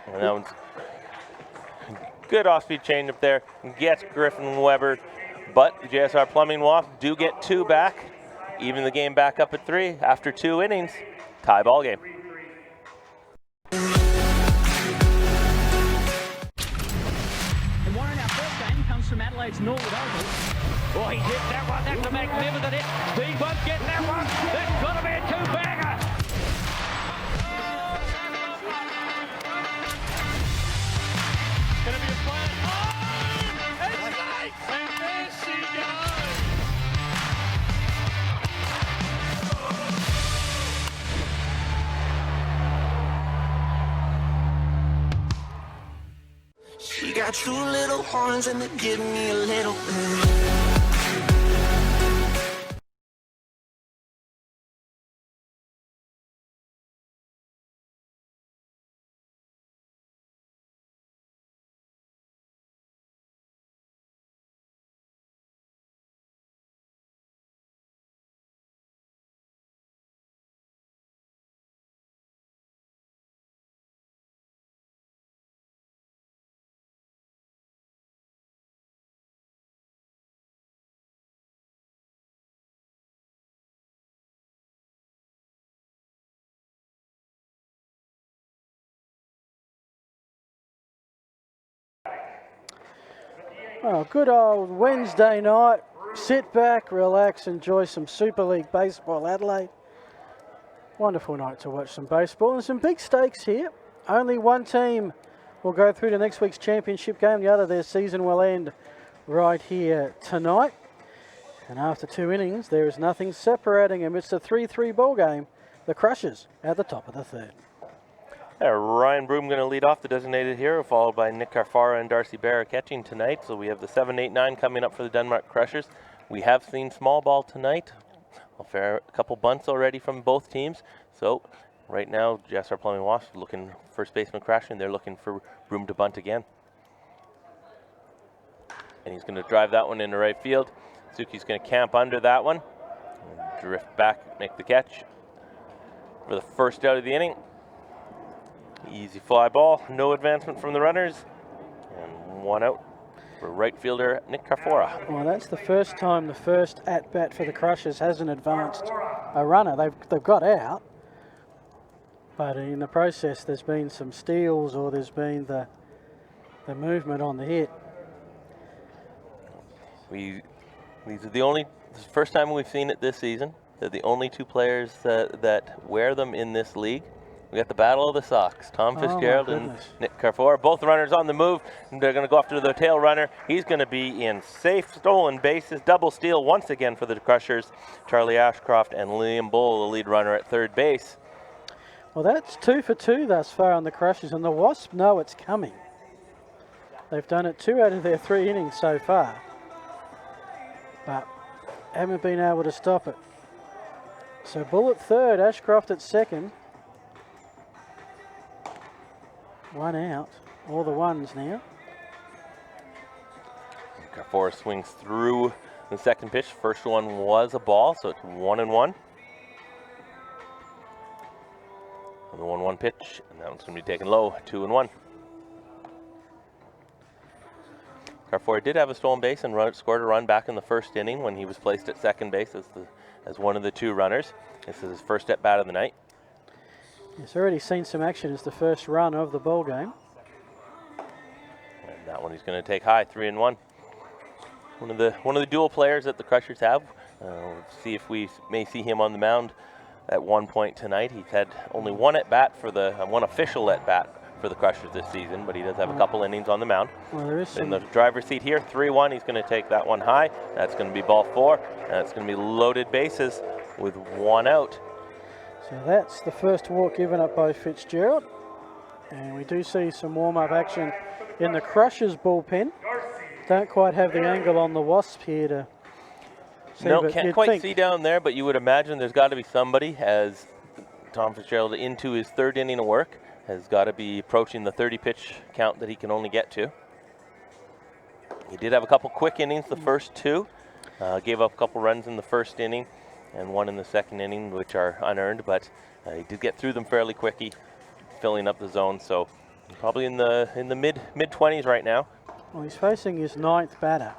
B: And that one's good off-speed change-up there. Gets Griffin Weber, but the JSR Plumbing Wasps do get 2 back, even the game back up at 3 after 2 innings. Tie ball game.
A: From Adelaide's Norwood Oval. Oh, he hit that one. That's a magnificent hit. Steve won't get that one. That's got to be a 2-bagger. Going to be a play. Oh, it's safe. And there she goes.
E: She got 2 little horns and they give me a little bit.
C: Oh, good old Wednesday night. Sit back, relax, enjoy some Super League baseball, Adelaide. Wonderful night to watch some baseball and some big stakes here. Only one team will go through to next week's championship game. The other, their season will end right here tonight. And after 2 innings, there is nothing separating amidst a 3-3 ball game. The Crushers at the top of the third.
B: Ryan Broom going to lead off, the designated hero, followed by Nick Carfara and Darcy Barra catching tonight. So we have the 7, 8, 9 coming up for the Denmark Crushers. We have seen small ball tonight. A couple bunts already from both teams. So right now, JSR Plumbing Wasps looking first baseman crashing. They're looking for Broom to bunt again. And he's going to drive that one into right field. Suki's going to camp under that one. And drift back, make the catch for the first out of the inning. Easy fly ball, no advancement from the runners. And 1 out for right fielder Nick Carfora.
C: Well, that's the first time the first at-bat for the Crushers hasn't advanced a runner. They've got out, but in the process there's been some steals or there's been the movement on the hit.
B: These are this is the first time we've seen it this season. They're the only 2 players that wear them in this league. We got the battle of the socks. Tom Fitzgerald and Nick Carfora, both runners on the move. And they're going to go after the tail runner. He's going to be in safe stolen bases. Double steal once again for the Crushers. Charlie Ashcroft and Liam Bull, the lead runner at third base.
C: Well, that's 2 for 2 thus far on the Crushers, and the Wasps know it's coming. They've done it 2 out of their 3 innings so far, but haven't been able to stop it. So Bull at third, Ashcroft at second. 1 out, all the ones now.
B: Carfora swings through the second pitch. First one was a ball, so it's 1-1. And the 1-1 pitch, and that one's going to be taken low, 2-1. Carfora did have a stolen base and scored a run back in the first inning when he was placed at second base as one of the 2 runners. This is his first at bat of the night.
C: He's already seen some action as the first run of the ball game.
B: And that one he's going to take high, 3-1. One of the dual players that the Crushers have. We'll see if we may see him on the mound at one point tonight. He's had only one at bat one official at bat for the Crushers this season, but he does have a couple innings on the mound.
C: Well, there is
B: in the driver's seat here, 3-1. He's going to take that one high. That's going to be ball 4, and it's going to be loaded bases with 1 out.
C: So that's the first walk given up by Fitzgerald. And we do see some warm-up action in the Crushers bullpen. Don't quite have the angle on the Wasp here to see.
B: No, can't quite see down there, but you would imagine there's got to be somebody, as Tom Fitzgerald into his 3rd inning of work, has got to be approaching the 30-pitch count that he can only get to. He did have a couple quick innings the first 2. Gave up a couple runs in the first inning and 1 in the second inning, which are unearned, but he did get through them fairly quickly, filling up the zone. So probably in the mid-20s right now.
C: Well, he's facing his 9th batter.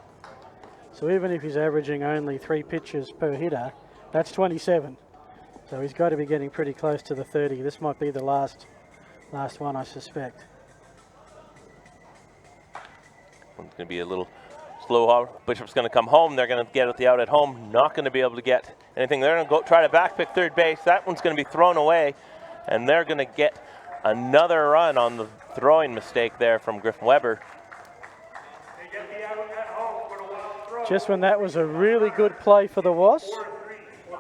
C: So even if he's averaging only 3 pitches per hitter, that's 27. So he's got to be getting pretty close to the 30. This might be the last one, I suspect.
B: It's going to be a little slow. Bishop's going to come home. They're going to get the out at home. Not going to be able to get anything. They're going to go try to backpick third base. That one's going to be thrown away, and they're going to get another run on the throwing mistake there from Griffin Weber.
C: Just when that was a really good play for the Wasps,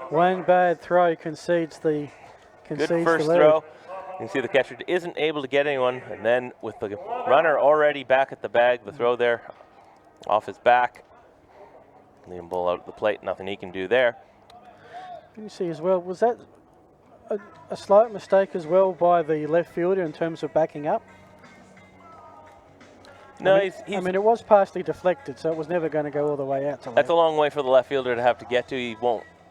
C: one bad throw concedes the
B: Good first throw. You can see the catcher isn't able to get anyone, and then with the runner already back at the bag, the throw there off his back. Liam Bull out at the plate, nothing he can do there.
C: You see as well, was that a slight mistake as well by the left fielder in terms of backing up?
B: No,
C: I mean, it was partially deflected, so it was never going to go all the way out to left.
B: That's a long way for the left fielder to have to get to.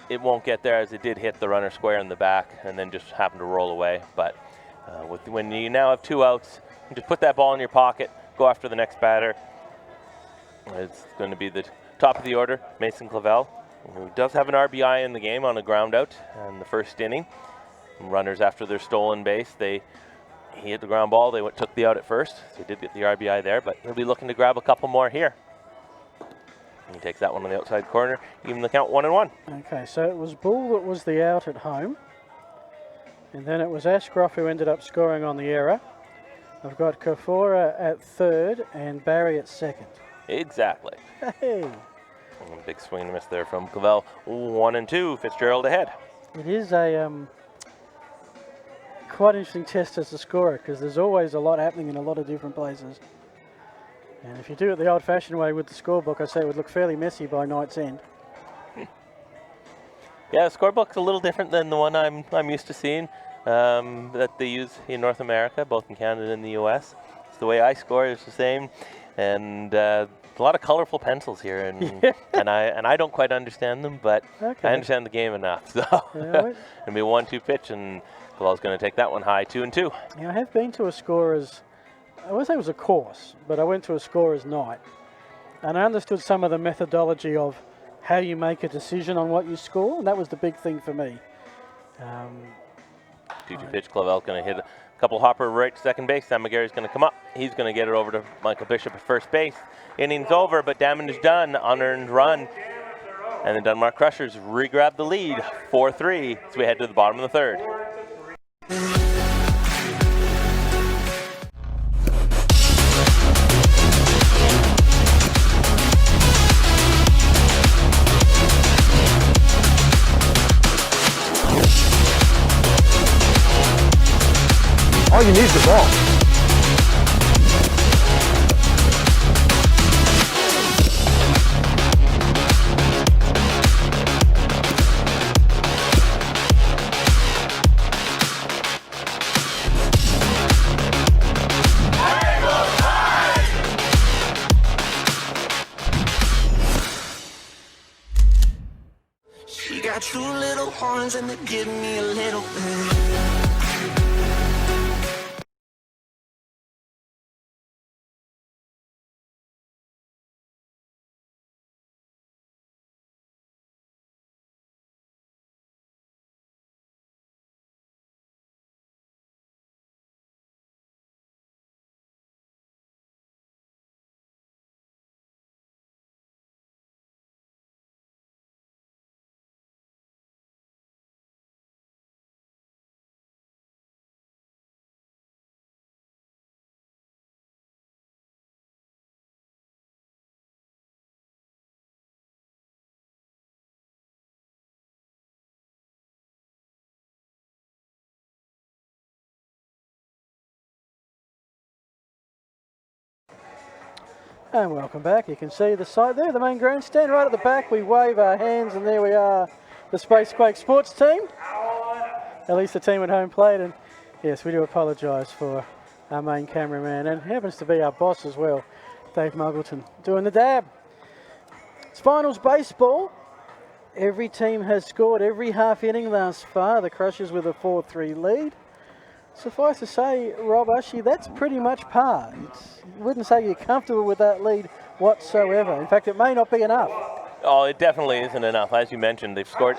B: It won't get there, as it did hit the runner square in the back and then just happened to roll away. But when you now have 2 outs, just put that ball in your pocket, go after the next batter. It's going to be the top of the order, Mason Clavel, who does have an RBI in the game on a ground out in the first inning. Runners after their stolen base, he hit the ground ball. They took the out at first, so he did get the RBI there, but he'll be looking to grab a couple more here. He takes that one on the outside corner, even the count 1-1.
C: Okay, so it was Bull that was the out at home. And then it was Ashcroft who ended up scoring on the error. I've got Kafora at third and Barry at second.
B: Exactly.
C: Hey,
B: Big swing and a miss there from Clavel. 1 and 2, Fitzgerald ahead.
C: it is a quite interesting test as a scorer because there's always a lot happening in a lot of different places. And if you do it the old-fashioned way with the scorebook, I say it would look fairly messy by night's end.
B: Yeah, the scorebook's a little different than the one I'm used to seeing that they use in North America, both in Canada and the US. It's the way I score is the same, and a lot of colorful pencils here, and I don't quite understand them, but
C: Okay.
B: I understand the game enough. So
C: Yeah,
B: it'll be a 1-2 pitch, and Clavel's going to take that one high, 2 and 2.
C: yeah, I have been to a scorer's, I wouldn't say it was a course, but I went to a scorer's night, and I understood some of the methodology of how you make a decision on what you score, and that was the big thing for me.
B: 2-2 pitch, Clavel's going to hit a couple hopper right to second base. Sam McGarry's going to come up. He's going to get it over to Michael Bishop at first base. Inning's over, but damage done, unearned run. And the Denmark Crushers re-grab the lead, 4-3, as we head to the bottom of the third.
F: All you need is the ball.
E: She got 2 little horns and they give me a little bit.
C: And welcome back. You can see the site there, the main grandstand right at the back. We wave our hands and there we are, the Spacequake Sports team. At least the team at home plate. And yes, we do apologise for our main cameraman, and happens to be our boss as well, Dave Muggleton, doing the dab. It's finals baseball. Every team has scored every half inning thus far. The Crushers with a 4-3 lead. Suffice to say, Rob Ushy, that's pretty much par. You wouldn't say you're comfortable with that lead whatsoever. In fact, it may not be enough.
B: Oh, it definitely isn't enough. As you mentioned, they've scored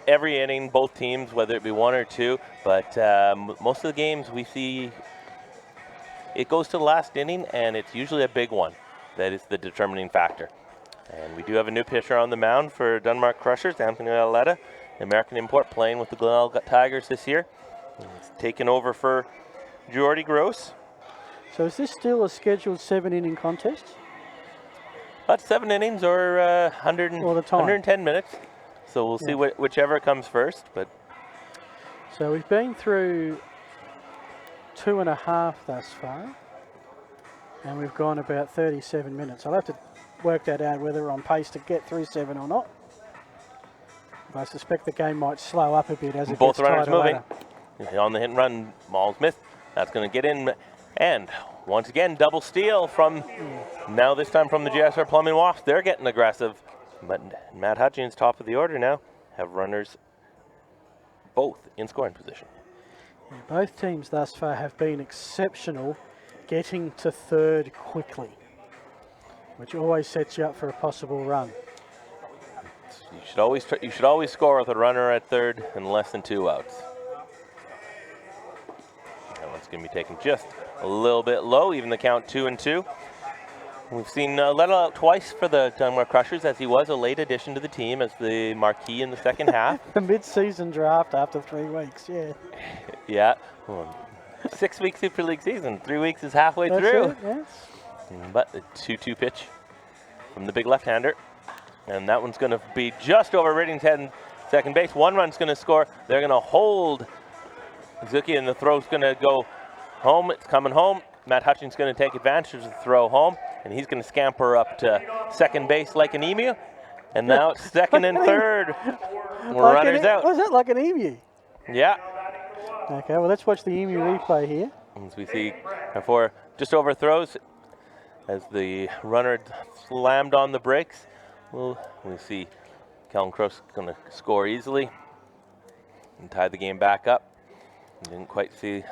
B: every inning, both teams, whether it be 1 or 2. But most of the games we see, it goes to the last inning, and it's usually a big one that is the determining factor. And we do have a new pitcher on the mound for Denmark Crushers, Anthony Aletta, American import, playing with the Glenelg Tigers this year. He's taken over for Jordy Gross.
C: So is this still a scheduled 7-inning contest?
B: That's 7 innings or 110 minutes. So we'll see whichever comes first. But
C: so we've been through 2.5 thus far, and we've gone about 37 minutes. I'll have to work that out whether we're on pace to get through 7 or not. I suspect the game might slow up a bit as it
B: both
C: gets
B: runners
C: tighter
B: moving.
C: later.
B: On the hit and run, Maul Smith. That's going to get in. And once again, double steal from, now this time from the GSR Plumbing Wasps. They're getting aggressive. But Matt Hutchins, top of the order now, have runners both in scoring position.
C: Yeah, both teams thus far have been exceptional getting to third quickly, which always sets you up for a possible run.
B: You should always score with a runner at third and less than 2 outs. That one's going to be taken just a little bit low, even the count 2 and 2. We've seen Letto out twice for the Dunmore Crushers, as he was a late addition to the team as the marquee in the second half.
C: The mid-season draft after 3 weeks, yeah.
B: Yeah. Well, 6-week Super League season. 3 weeks is halfway
C: That's
B: through.
C: it, yes.
B: But the 2-2 pitch from the big left-hander. And that one's going to be just over Ridding's head in second base. 1 run's going to score. They're going to hold Zuki, and the throw's going to go home. It's coming home. Matt Hutchings going to take advantage of the throw home, and he's going to scamper up to second base like an emu. And now it's second and third. Runners out.
C: Was that like an emu?
B: Yeah.
C: Okay, well, let's watch the emu replay here.
B: As we see before just overthrows as the runner slammed on the brakes. We see Kellen Cross going to score easily and tie the game back up. Didn't quite see.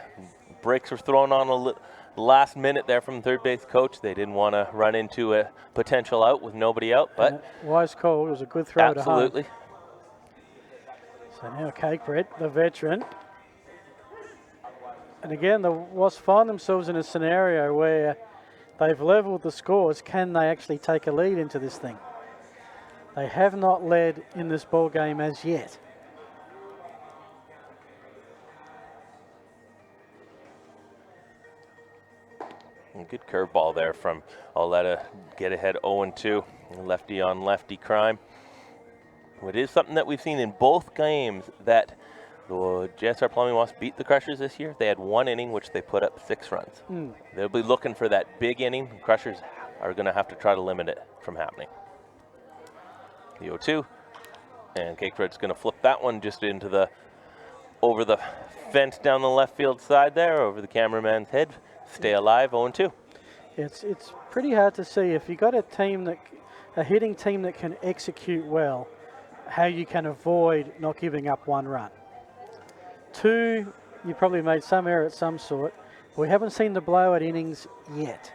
B: Brakes were thrown on a last minute there from the third base coach. They didn't want to run into a potential out with nobody out, but
C: wise call. It was a good throw to home.
B: absolutely.
C: So now Cakebread, the veteran. And again, the Wasps find themselves in a scenario where they've levelled the scores. Can they actually take a lead into this thing? They have not led in this ball game as yet.
B: Good curveball there from Oletta. Get ahead 0-2. Lefty on lefty crime. It is something that we've seen in both games that the JSR Plumbing Wasps beat the Crushers this year. They had 1 inning which they put up 6 runs. They'll be looking for that big inning. The Crushers are going to have to try to limit it from happening. The 0-2. And Cakebread's going to flip that one just into over the fence down the left field side there, over the cameraman's head. Stay alive, 0-2.
C: It's pretty hard to see if you got a hitting team that can execute well, how you can avoid not giving up 1 run. 2, you probably made some error at some sort. We haven't seen the blowout innings yet.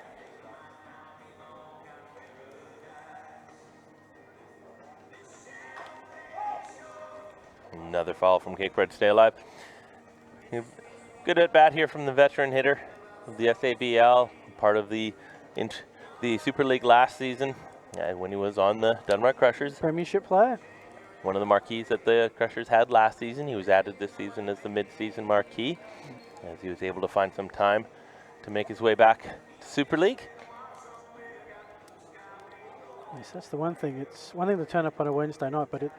B: Another foul from Cakebread, stay alive. Good at bat here from the veteran hitter of the SABL, part of the Super League last season when he was on the Dunmore Crushers.
C: Premiership player.
B: One of the marquees that the Crushers had last season. He was added this season as the mid-season marquee, as he was able to find some time to make his way back to Super League.
C: Yes, that's the one thing. It's one thing to turn up on a Wednesday night, but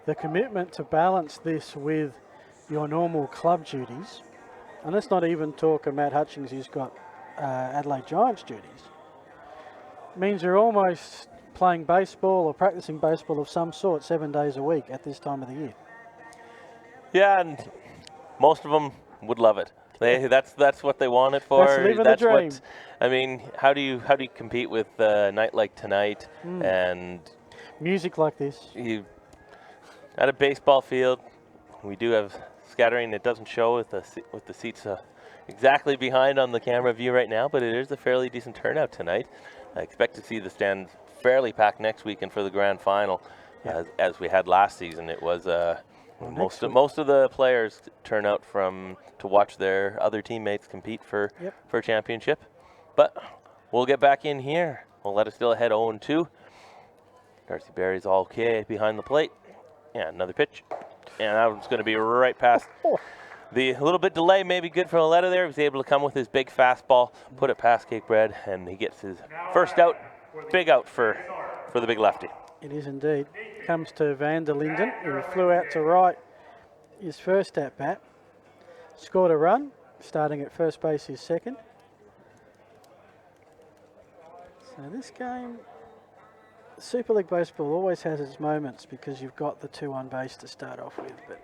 C: the commitment to balance this with your normal club duties, and let's not even talk of Matt Hutchings, who's got Adelaide Giants duties, means you're almost playing baseball or practicing baseball of some sort 7 days a week at this time of the year.
B: Yeah, and most of them would love it. That's what they want it for.
C: That's living the dream.
B: I mean, how do you compete with a night like tonight and
C: music like this?
B: At a baseball field, we do have scattering. It doesn't show with the seats exactly behind on the camera view right now, but it is a fairly decent turnout tonight. I expect to see the stands fairly packed next weekend for the grand final, as we had last season. It was most of the players turn out to watch their other teammates compete for a championship. But we'll get back in here. We'll let us still ahead 0-2. Darcy Berry's all okay behind the plate. Yeah, another pitch. And that one's going to be right past. The little bit delay may be good for Oletta there. He was able to come with his big fastball, put it past Cakebread, and he gets his first out. Big out for the big lefty.
C: It is indeed. Comes to Van der Linden, who flew out to right his first at bat. Scored a run, starting at first base his second. So this game, Super League Baseball always has its moments because you've got the 2 on base to start off with. But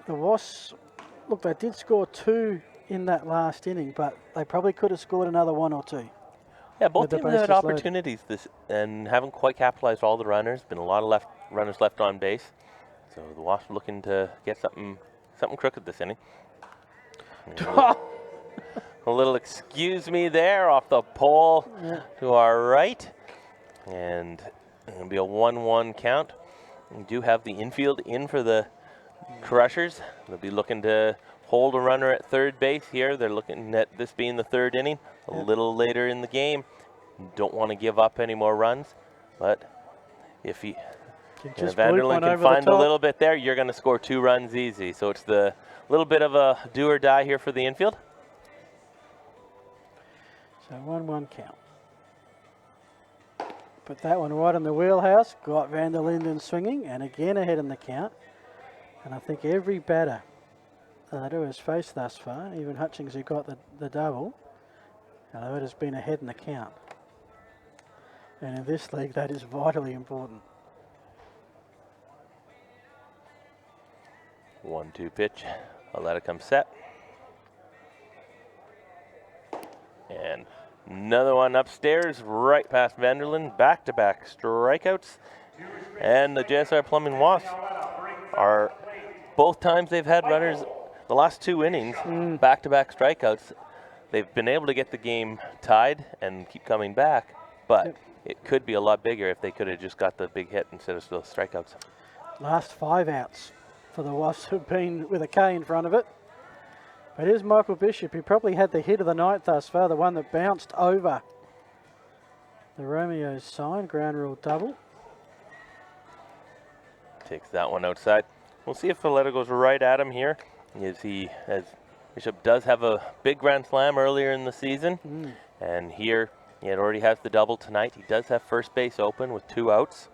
C: the Wasps, look, they did score 2 in that last inning, but they probably could have scored another 1 or 2.
B: Yeah, both teams had opportunities and haven't quite capitalized all the runners. Been a lot of runners left on base. So the Wasps looking to get something crooked this inning. A little excuse me there off the pole to our right. And it'll be a 1-1 count. We do have the infield in for the Crushers. They'll be looking to hold a runner at third base here. They're looking at this being the third inning, a little later in the game. Don't want to give up any more runs, but if Vanderlyn can find a little bit there, you're going to score 2 runs easy. So it's the little bit of a do or die here for the infield.
C: So 1-1 count. Put that one right in the wheelhouse. Got Van der Linden swinging, and again ahead in the count. And I think every batter who has faced thus far, even Hutchings who got the double, it has been ahead in the count. And in this league, that is vitally important.
B: 1-2 pitch. I'll let it come set. And another one upstairs, right past Vanderlyn. Back-to-back strikeouts. And the JSR Plumbing Wasps are, both times they've had runners, the last 2 innings, back-to-back strikeouts. They've been able to get the game tied and keep coming back, but it could be a lot bigger if they could have just got the big hit instead of those strikeouts.
C: Last 5 outs for the Wasps have been with a K in front of it. But here's Michael Bishop. He probably had the hit of the night thus far, the one that bounced over the Romeo's sign, ground rule double.
B: Takes that one outside. We'll see if Valletta goes right at him here. As Bishop does have a big grand slam earlier in the season. And here, he already has the double tonight. He does have first base open with 2 outs.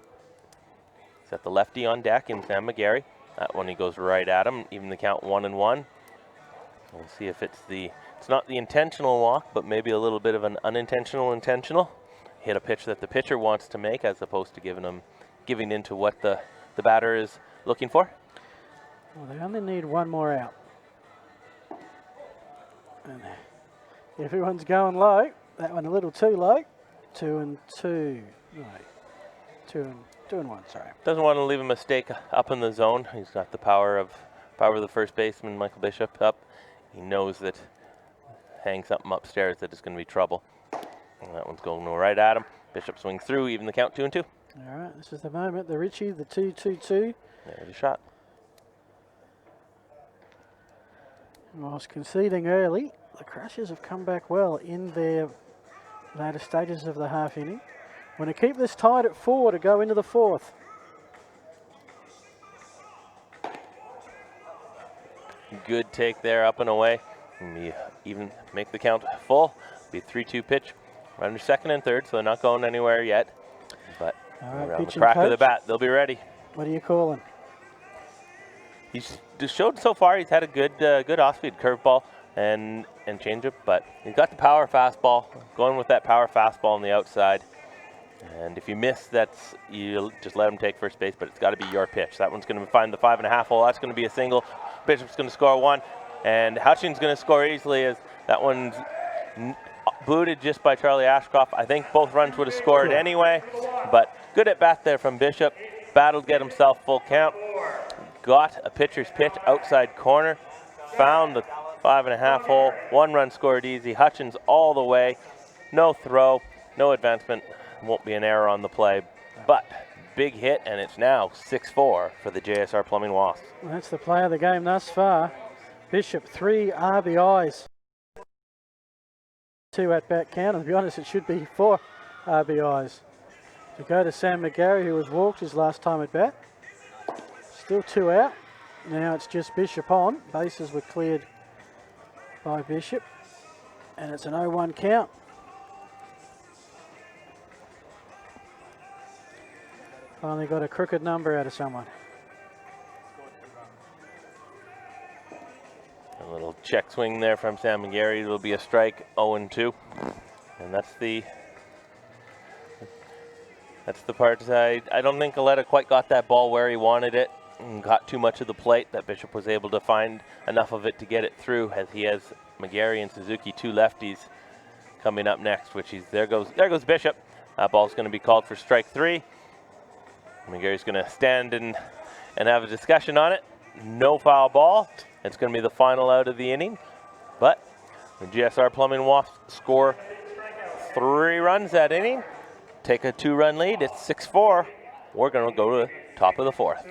B: He's got the lefty on deck in Sam McGarry. That one he goes right at him, even the count 1-1. We'll see if it's not the intentional walk, but maybe a little bit of an unintentional intentional. Hit a pitch that the pitcher wants to make as opposed to giving into what the batter is looking for.
C: Well, they only need 1 more out. And everyone's going low. That one a little too low. 2-2. No, 2-1, sorry.
B: Doesn't want to leave a mistake up in the zone. He's got the power of the first baseman, Michael Bishop, up. He knows that hang something upstairs that is going to be trouble. And that one's going right at him. Bishop swings through, even the count 2-2.
C: All right, this is the moment. The Richie, the 2-2-2.
B: There's a shot.
C: Whilst conceding early, the Crushers have come back well in their later stages of the half inning. Want to keep this tied at 4 to go into the 4th.
B: Good take there, up and away. And you even make the count full. Be a 3-2 pitch. Runners second and third, so they're not going anywhere yet. But around the crack of the bat, they'll be ready.
C: What are you calling?
B: He's just showed so far he's had a good off-speed curveball and changeup, but he's got the power fastball. Going with that power fastball on the outside. And if you miss, you just let him take first base, but it's got to be your pitch. That one's going to find the 5.5 hole. That's going to be a single. Bishop's going to score 1, and Hutchings going to score easily as that one's booted just by Charlie Ashcroft. I think both runs would have scored anyway, but good at bat there from Bishop. Battled, get himself full count. Got a pitcher's pitch outside corner. Found the 5.5 hole. 1 run scored easy. Hutchins all the way. No throw, no advancement. Won't be an error on the play, but big hit, and it's now 6-4 for the JSR Plumbing Wasps.
C: Well, that's the play of the game thus far. Bishop, 3 RBIs. 2 at-bat count, and to be honest, it should be 4 RBIs. To go to Sam McGarry, who was walked his last time at bat. Still 2 out. Now it's just Bishop on. Bases were cleared by Bishop, and it's an 0-1 count. Finally got a crooked number out of someone.
B: A little check swing there from Sam McGarry. It'll be a strike, 0-2. And that's the part I don't think Aletta quite got that ball where he wanted it and got too much of the plate. That Bishop was able to find enough of it to get it through, as he has McGarry and Suzuki, 2 lefties, coming up next, there goes Bishop. That ball's going to be called for strike 3. McGarry's going to stand and have a discussion on it. No foul ball. It's going to be the final out of the inning. But the GSR Plumbing Wasps score 3 runs that inning. Take a 2-run lead. It's 6-4. We're going to go to the top of the 4th.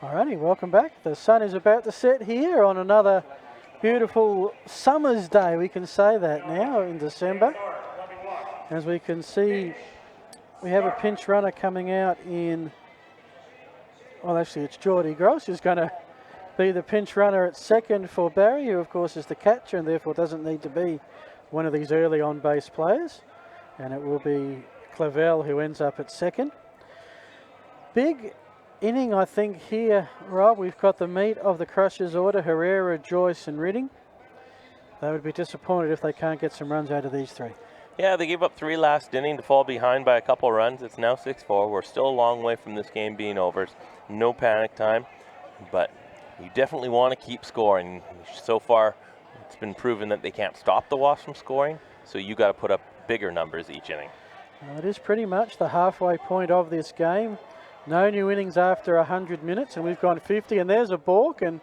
C: Alrighty, welcome back. The sun is about to set here on another beautiful summer's day. We can say that now in December. As we can see, we have a pinch runner coming out in, well, actually it's Geordie Gross who's going to be the pinch runner at second for Barry, who of course is the catcher and therefore doesn't need to be one of these early on-base players. And it will be Clavel who ends up at second. Big inning, I think, here, Rob. We've got the meat of the Crushers' order, Herrera, Joyce and Ridding. They would be disappointed if they can't get some runs out of these three.
B: Yeah, they gave up 3 last inning to fall behind by a couple runs. It's now 6-4. We're still a long way from this game being over. No panic time, but you definitely want to keep scoring. So far, it's been proven that they can't stop the Wasps from scoring, so you got to put up bigger numbers each inning.
C: Well, it is pretty much the halfway point of this game. No new innings after 100 minutes, and we've gone 50, and there's a balk, and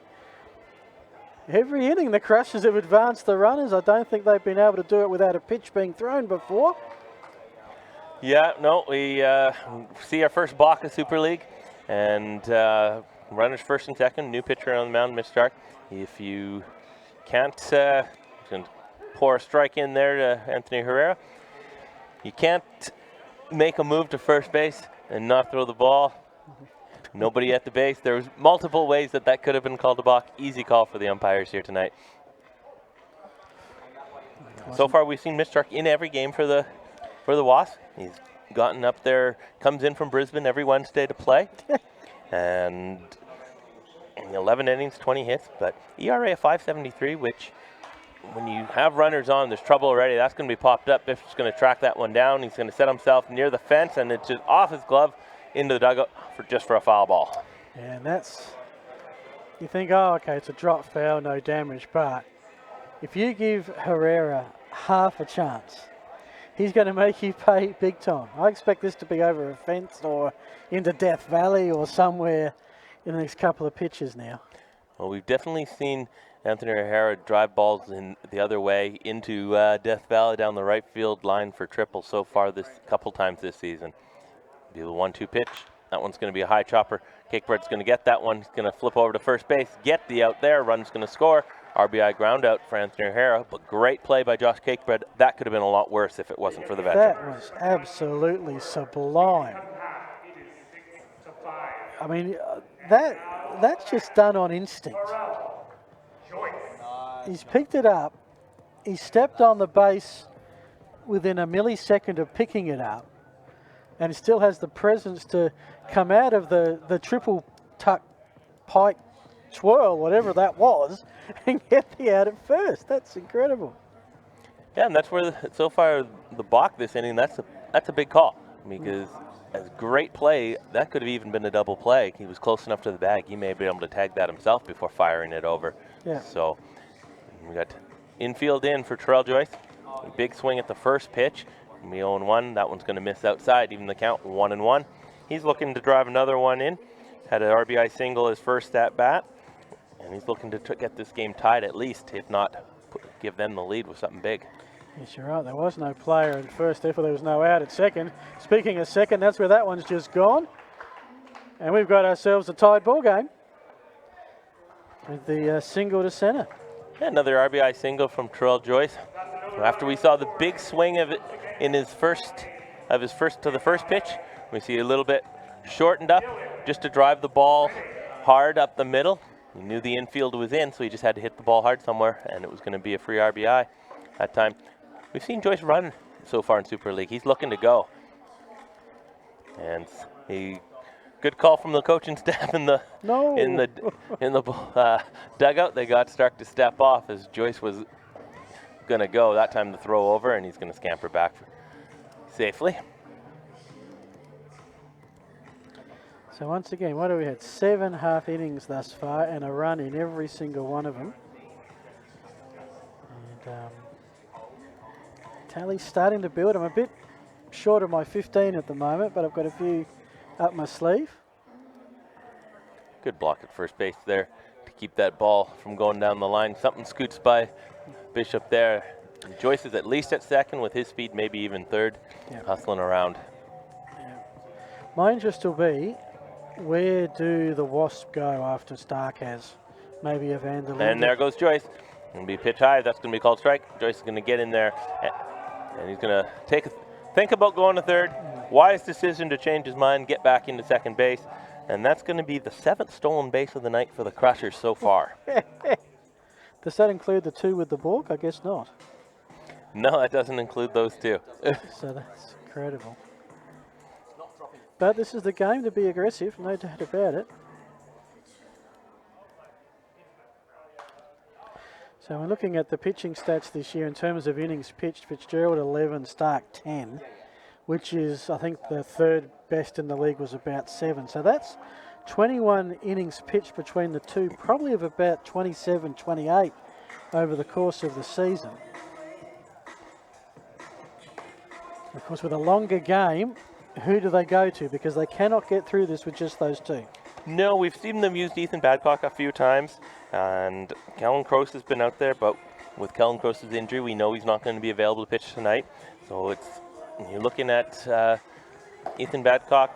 C: every inning the Crushers have advanced the runners. I don't think they've been able to do it without a pitch being thrown before.
B: Yeah, no, we see our first balk of Super League, and runners first and second, new pitcher on the mound, Mitch Stark. If you can't pour a strike in there to Anthony Herrera, you can't make a move to first base and not throw the ball. Nobody at the base. There was multiple ways that could have been called a balk. Easy call for the umpires here tonight. So far, we've seen Mitch Stark in every game for the Wasps. He's gotten up there, comes in from Brisbane every Wednesday to play, and 11 innings, 20 hits, but ERA of 5.73, which when you have runners on, there's trouble already. That's going to be popped up. Biff's going to track that one down. He's going to set himself near the fence, and it's just off his glove into the dugout just for a foul ball.
C: Yeah, and that's, you think, oh, okay, it's a drop foul, no damage, but if you give Herrera half a chance, he's going to make you pay big time. I expect this to be over a fence or into Death Valley or somewhere in the next couple of pitches now.
B: Well, we've definitely seen Anthony Herrera drive balls in the other way into Death Valley down the right field line for triple so far this couple times this season. Be the 1-2 pitch. That one's going to be a high chopper. Cakebread's going to get that one. He's going to flip over to first base, get the out there. Run's going to score. RBI ground out for Anthony Herrera, but great play by Josh Cakebread. That could have been a lot worse if it wasn't for the veteran.
C: That was absolutely sublime. I mean, that's just done on instinct. He's picked it up. He stepped on the base within a millisecond of picking it up, and he still has the presence to come out of the triple tuck pike twirl, whatever that was, and get the out at first. That's incredible.
B: Yeah, and that's where so far the balk this inning, that's a big call, because as great play, that could have even been a double play. He was close enough to the bag. He may have been able to tag that himself before firing it over.
C: Yeah.
B: So we got infield in for Terrell Joyce. A big swing at the first pitch. We 0-1. That one's going to miss outside, even the count 1-1. He's looking to drive another one in. Had an RBI single his first at bat, and he's looking to get this game tied at least, if not give them the lead with something big.
C: Yes, you're right. There was no player at first, therefore there was no out at second. Speaking of second, that's where that one's just gone. And we've got ourselves a tied ball game with the single to center.
B: Another RBI single from Terrell Joyce. After we saw the big swing of it in his first to the first pitch, we see a little bit shortened up just to drive the ball hard up the middle. He knew the infield was in, so he just had to hit the ball hard somewhere, and it was going to be a free RBI that time. We've seen Joyce run so far in Super League. He's looking to go. And good call from the coaching staff in the dugout. They got Stark to step off as Joyce was going to go. That time to throw over, and he's going to scamper back safely.
C: So once again, what have we had? 7 half innings thus far and a run in every single one of them. And tally's starting to build. I'm a bit short of my 15 at the moment, but I've got a few up my sleeve.
B: Good block at first base there to keep that ball from going down the line. Something scoots by Bishop there. And Joyce is at least at second with his speed, maybe even third, hustling around.
C: Yeah. My interest will be, Where do the Wasps go after Stark has maybe a Vanderlinde?
B: And there goes Joyce. Going to be pitch high. That's going to be called strike. Joyce is going to get in there, and he's going to think about going to third. Wise decision to change his mind, get back into second base, and that's going to be the 7th stolen base of the night for the Crushers so far.
C: Does that include the 2 with the balk? I guess not.
B: No, that doesn't include those 2.
C: So that's incredible. But this is the game to be aggressive, no doubt about it. So we're looking at the pitching stats this year in terms of innings pitched. Fitzgerald 11, Stark 10, which is, I think, the 3rd best in the league was about 7. So that's 21 innings pitched between the 2, probably of about 27, 28 over the course of the season. Of course, with a longer game, who do they go to? Because they cannot get through this with just those 2.
B: No, we've seen them use Ethan Badcock a few times, and Kellen Cross has been out there, but with Kellen Cross's injury, we know he's not going to be available to pitch tonight. So you're looking at Ethan Badcock,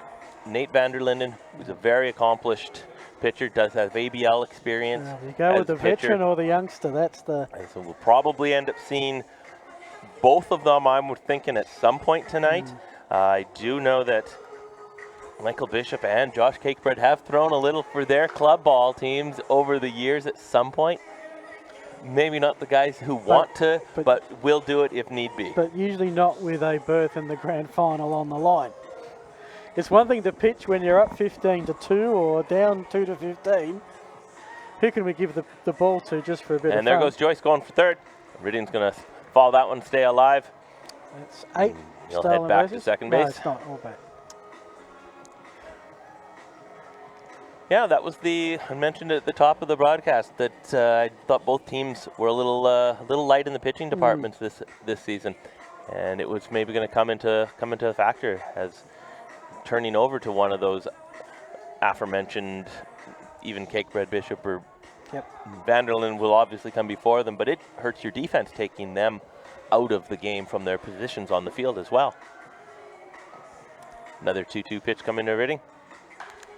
B: Nate Vanderlinden, who's a very accomplished pitcher, does have ABL experience.
C: You go with the veteran or the youngster, that's the...
B: And so we'll probably end up seeing both of them, I'm thinking, at some point tonight. I do know that Michael Bishop and Josh Cakebread have thrown a little for their club ball teams over the years at some point. Maybe not the guys who want to, but will do it if need be.
C: But usually not with a berth in the grand final on the line. It's one thing to pitch when you're up 15-2 or down 2-15. Who can we give the ball to just for a bit of fun?
B: And there goes Joyce going for third. Iridian's going to follow that one, stay alive.
C: That's 8.
B: He'll head back to second base.
C: No, it's not all back.
B: Yeah, that was I mentioned at the top of the broadcast that I thought both teams were a little light in the pitching departments this season, and it was maybe going to come into a factor as turning over to one of those aforementioned, even Cakebread, Bishop, or Vanderlinde will obviously come before them, but it hurts your defense taking them out of the game from their positions on the field as well. Another 2-2 pitch coming to Iridian.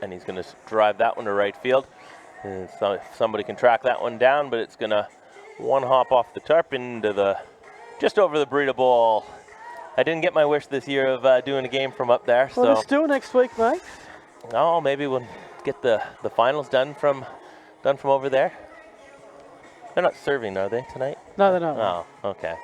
B: And he's going to drive that one to right field. And so somebody can track that one down, but it's going to one hop off the tarp into just over the burrito bowl. I didn't get my wish this year of doing a game from up there.
C: Well, it's still next week, mate.
B: Oh, maybe we'll get the finals done from over there. They're not serving, are they, tonight?
C: No, they're not.
B: Oh, okay.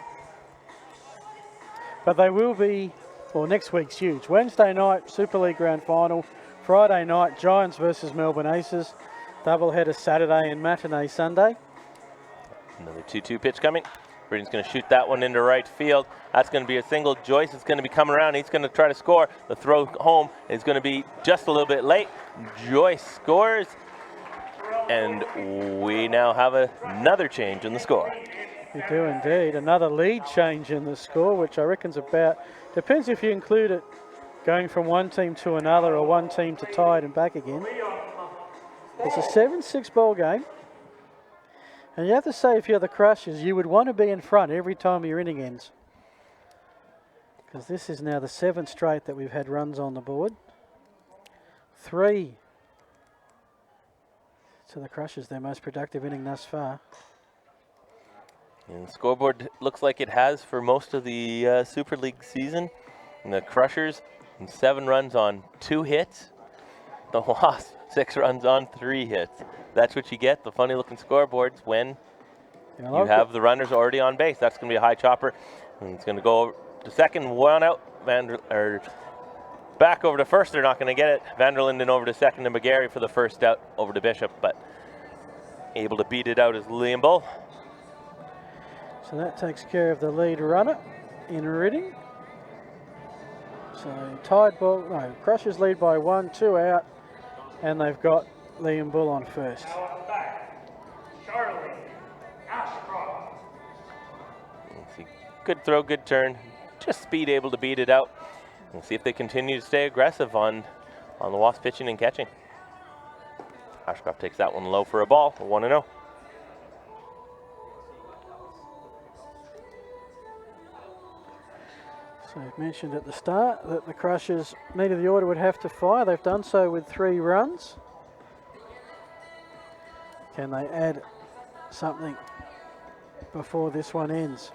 C: But they will be. Well, next week's huge. Wednesday night, Super League Grand Final. Friday night, Giants versus Melbourne Aces. Doubleheader Saturday and matinee Sunday.
B: Another 2-2 pitch coming. Iridian's going to shoot that one into right field. That's going to be a single. Joyce is going to be coming around. He's going to try to score. The throw home is going to be just a little bit late. Joyce scores. And we now have another change in the score.
C: We do indeed. Another lead change in the score, which I reckon's about, depends if you include it going from one team to another or one team to tied and back again. It's a 7-6 ball game. And you have to say, if you're the Crushers, you would want to be in front every time your inning ends. Because this is now the 7th straight that we've had runs on the board. 3 to the Crushers, their most productive inning thus far.
B: And the scoreboard looks like it has for most of the Super League season. And the Crushers, 7 runs on 2 hits. The Wasps, 6 runs on 3 hits. That's what you get, the funny looking scoreboards, when you have the runners already on base. That's going to be a high chopper. And it's going to go over to second, 1 out. Back over to first, they're not going to get it. Vanderlinden over to second, and McGarry for the first out over to Bishop, but able to beat it out is Liam Bull.
C: So that takes care of the lead runner in Iridian. So tied ball, no, Crushers lead by 1, 2 out, and they've got Liam Bull on first.
B: Good throw, good turn. Just speed able to beat it out. And see if they continue to stay aggressive on the Wasp pitching and catching. Ashcroft takes that one low for a ball, 1-0.
C: So I mentioned at the start that the Crushers needed the order would have to fire. They've done so with 3 runs. Can they add something before this one ends?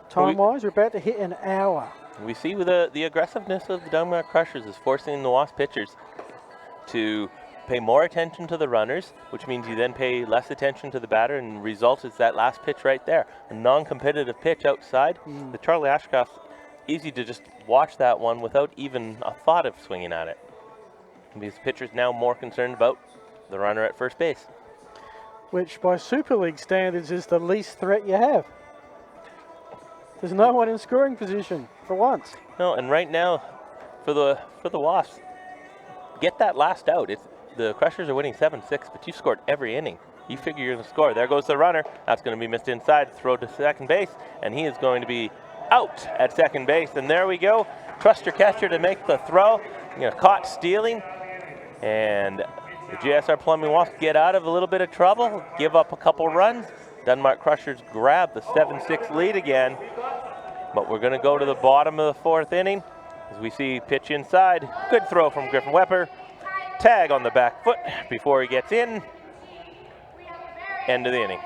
C: Time-wise, we're about to hit an hour.
B: We see with the aggressiveness of the Denmark Crushers is forcing the Wasp pitchers to pay more attention to the runners, which means you then pay less attention to the batter, and the result is that last pitch right there, a non-competitive pitch outside. The Charlie Ashcroft, easy to just watch that one without even a thought of swinging at it. Because the pitcher's now more concerned about the runner at first base.
C: Which by Super League standards is the least threat you have. There's no one in scoring position for once.
B: No, and right now, for the Wasps, get that last out. The Crushers are winning 7-6, but you scored every inning. You figure you're going to score. There goes the runner. That's going to be missed inside. Throw to second base, and he is going to be out at second base. And there we go. Trust your catcher to make the throw. Caught stealing, and the GSR Plumbing Wasps get out of a little bit of trouble, give up a couple runs. Denmark Crushers grab the 7-6 lead again. But we're going to go to the bottom of the 4th inning as we see pitch inside. Good throw from Griffin Wepper. Tag on the back foot before he gets in. End of the inning.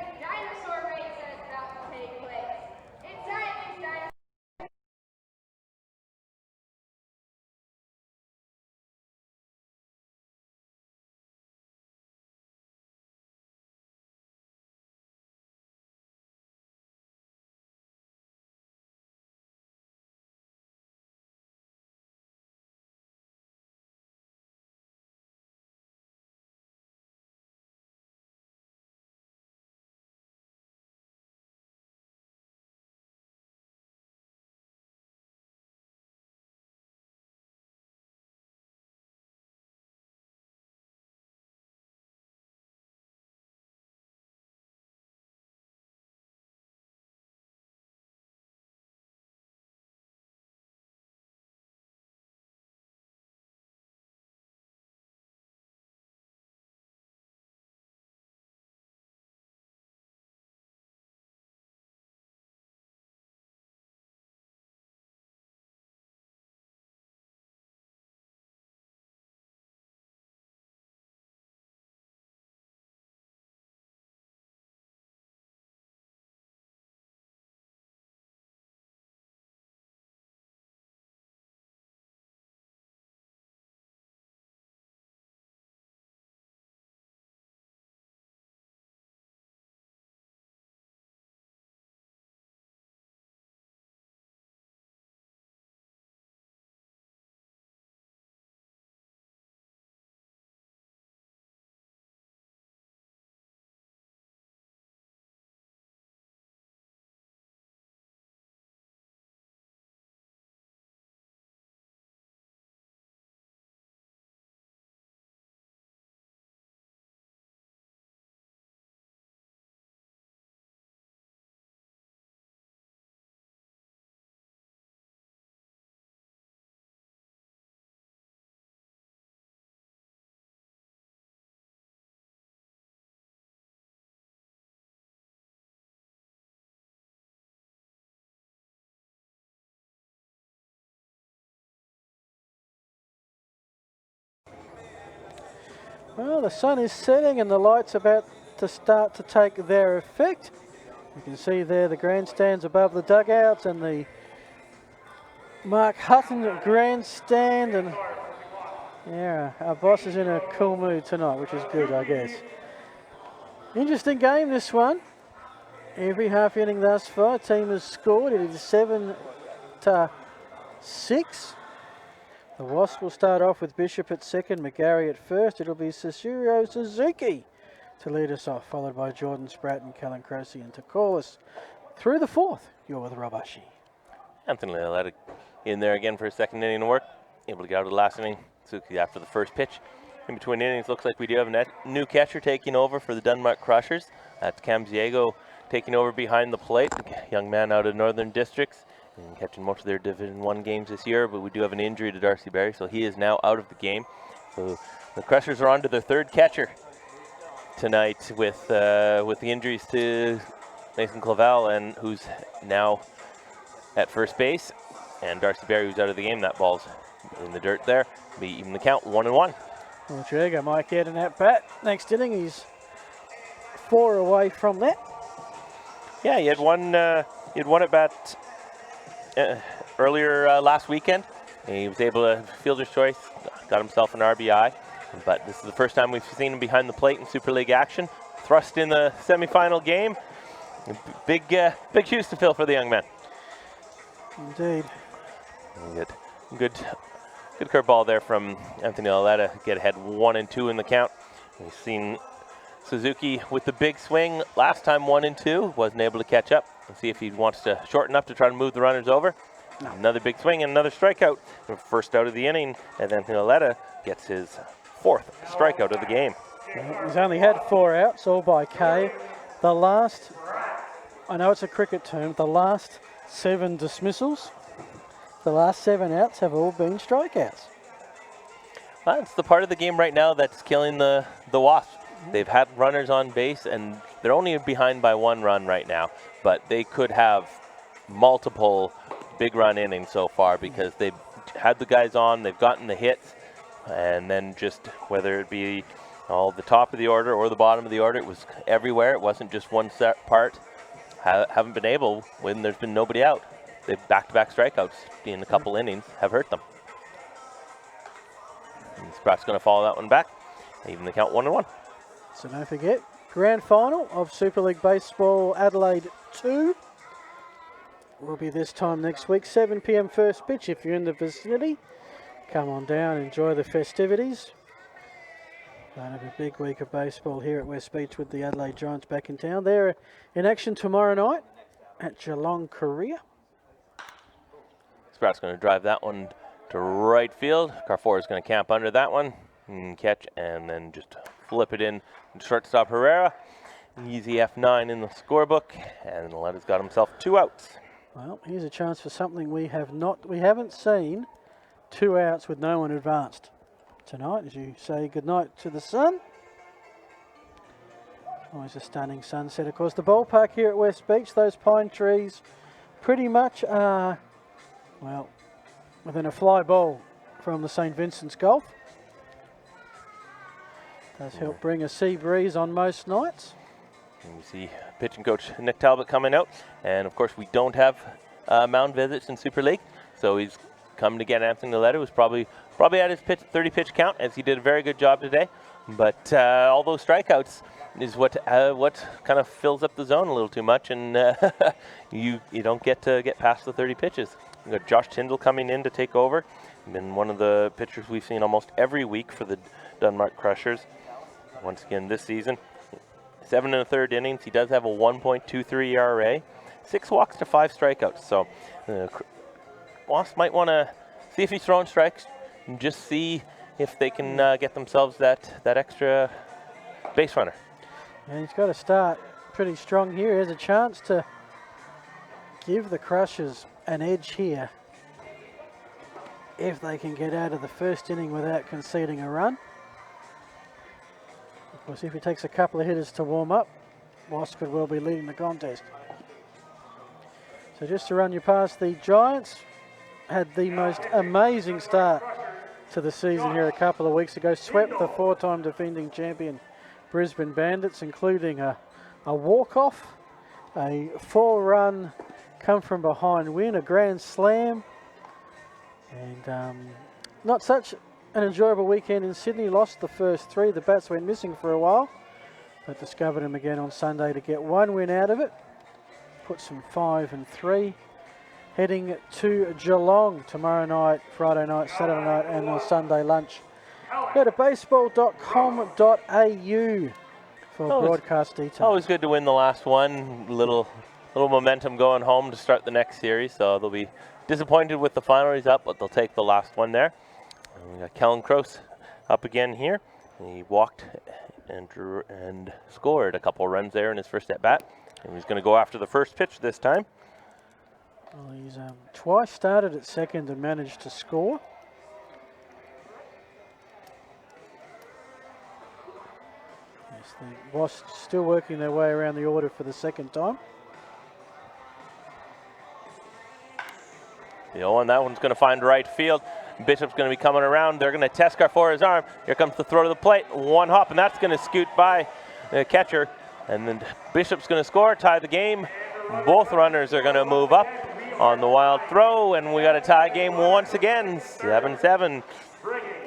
C: Well, the sun is setting and the light's about to start to take their effect. You can see there the grandstands above the dugouts and the Mark Hutton grandstand, and yeah, our boss is in a cool mood tonight, which is good, I guess. Interesting game, this one. Every half inning thus far, team has scored. It is 7-6. The Wasps will start off with Bishop at second, McGarry at first. It'll be Sasurio Suzuki to lead us off, followed by Jordan Spratt and Kellen Croce. And to call us through the 4th, you're with Rob Ushie.
B: Anthony Lillette in there again for a second inning of work. Able to get out of the last inning. Suzuki after the first pitch. In between innings, looks like we do have a new catcher taking over for the Denmark Crushers. That's Cam Ziego taking over behind the plate. Young man out of Northern Districts. And catching most of their Division 1 games this year, but we do have an injury to Darcy Berry, so he is now out of the game. So the Crushers are on to their 3rd catcher tonight with the injuries to Mason Clavel, and who's now at first base. And Darcy Berry, who's out of the game, that ball's in the dirt there. Be even the count, 1-1.
C: Well, Jager might get an at-bat. Next inning, he's 4 away from that.
B: Yeah, he had one at bat earlier last weekend. He was able to fielder's choice, got himself an RBI. But this is the first time we've seen him behind the plate in Super League action. Thrust in the semifinal game. Big shoes to fill for the young man.
C: Indeed.
B: Good curveball there from Anthony Aletta. Get ahead 1-2 in the count. We've seen Suzuki with the big swing last time, 1-2. Wasn't able to catch up. Let's see if he wants to shorten up to try to move the runners over. No. Another big swing and another strikeout. First out of the inning, and then Aletta gets his 4th strikeout of the game.
C: He's only had 4 outs, all by K. The last, I know it's a cricket term, the last 7 dismissals, the last 7 outs have all been strikeouts.
B: Well, it's the part of the game right now that's killing the Wasps. They've had runners on base, and they're only behind by 1 run right now, but they could have multiple big run innings so far because they've had the guys on, they've gotten the hits, and then just whether it be the top of the order or the bottom of the order, it was everywhere. It wasn't just one set part. Haven't been able when there's been nobody out. They've back-to-back strikeouts in a couple innings have hurt them. And Spratt's going to follow that one back. Even the count 1-1.
C: So don't forget, grand final of Super League Baseball Adelaide 2 will be this time next week, 7 p.m. first pitch. If you're in the vicinity, come on down, enjoy the festivities. Going to have a big week of baseball here at West Beach with the Adelaide Giants back in town. They're in action tomorrow night at Geelong Korea.
B: Spratt's going to drive that one to right field. Carrefour is going to camp under that one and catch, and then just flip it in shortstop Herrera. Easy F9 in the scorebook, and Aletta's got himself 2 outs.
C: Well, here's a chance for something we haven't seen 2 outs with no one advanced tonight, as you say goodnight to the sun. Always a stunning sunset. Of course, the ballpark here at West Beach, those pine trees pretty much are, well, within a fly ball from the St. Vincent's Golf. Does help bring a sea breeze on most nights.
B: And you see pitching coach Nick Talbot coming out. And, of course, we don't have mound visits in Super League, so he's come to get Anthony Aletta, who's probably at his 30 pitch count, as he did a very good job today. But all those strikeouts is what kind of fills up the zone a little too much, and you don't get to get past the 30 pitches. We've got Josh Tyndall coming in to take over. Been one of the pitchers we've seen almost every week for the Denmark Crushers. Once again this season, 7 1/3 innings. He does have a 1.23 ERA, 6 walks to 5 strikeouts. So Wasps might want to see if he's throwing strikes and just see if they can get themselves that extra base runner.
C: And he's got to start pretty strong here. Here's a chance to give the Crushers an edge here if they can get out of the first inning without conceding a run. Of course, if he takes a couple of hitters to warm up, Wasps could well be leading the contest. So just to run you past, the Giants had the most amazing start to the season here a couple of weeks ago. Swept the 4-time defending champion Brisbane Bandits, including a walk-off, a 4-run come from behind win, a grand slam, and not such an enjoyable weekend in Sydney. Lost the first 3. The bats went missing for a while, but discovered them again on Sunday to get 1 win out of it. Put some 5 and 3. Heading to Geelong tomorrow night, Friday night, Saturday night, and on Sunday lunch. Go to baseball.com.au for broadcast details.
B: Always good to win the last one. Little momentum going home to start the next series. So they'll be disappointed with the final result, but they'll take the last one there. And we got Kellen Kroos up again here. He walked and scored a couple runs there in his first at bat. And he's going to go after the first pitch this time.
C: Well, he's twice started at second and managed to score. Yes, the Wasps still working their way around the order for the second time.
B: The 0-1, that one's going to find right field. Bishop's going to be coming around. They're going to test Carrefour's arm. Here comes the throw to the plate. One hop, and that's going to scoot by the catcher. And then Bishop's going to score, tie the game. Both runners are going to move up on the wild throw, and we got a tie game once again, 7-7.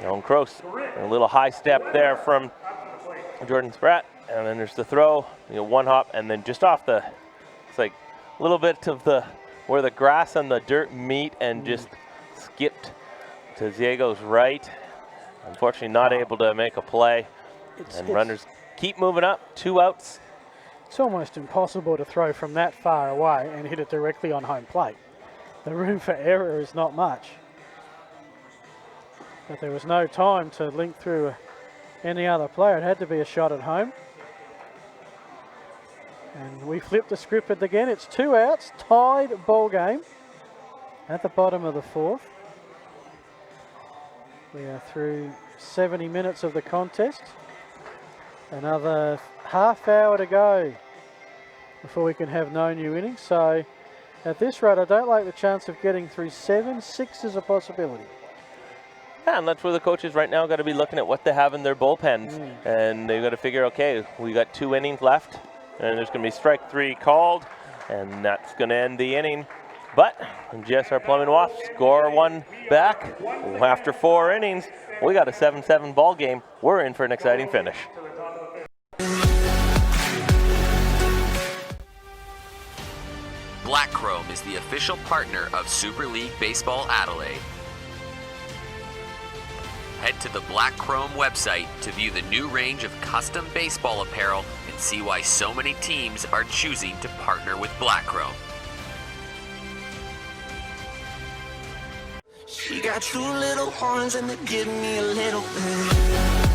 B: Nolan Cross, a little high step there from Jordan Spratt. And then there's the throw, one hop, and then just off the, it's like a little bit of the, where the grass and the dirt meet, and just skipped to Diego's right. Unfortunately not able to make a play. And runners keep moving up, 2 outs.
C: It's almost impossible to throw from that far away and hit it directly on home plate. The room for error is not much. But there was no time to link through any other player. It had to be a shot at home. And we flipped the script again. It's 2 outs, tied ball game at the bottom of the 4th. We are through 70 minutes of the contest. Another half hour to go before we can have no new innings. So at this rate, I don't like the chance of getting through 7. 6 is a possibility.
B: Yeah, and that's where the coaches right now got to be looking at what they have in their bullpens. And they've got to figure, okay, we got 2 innings left, and there's going to be strike 3 called, and that's going to end the inning. But GSR Plumbing Wasps score 1 back after 4 innings. We got a 7-7 ball game. We're in for an exciting finish.
D: Black Chrome is the official partner of Super League Baseball Adelaide. Head to the Black Chrome website to view the new range of custom baseball apparel and see why so many teams are choosing to partner with Black Chrome.
E: She got 2 little horns and they give me a little bit.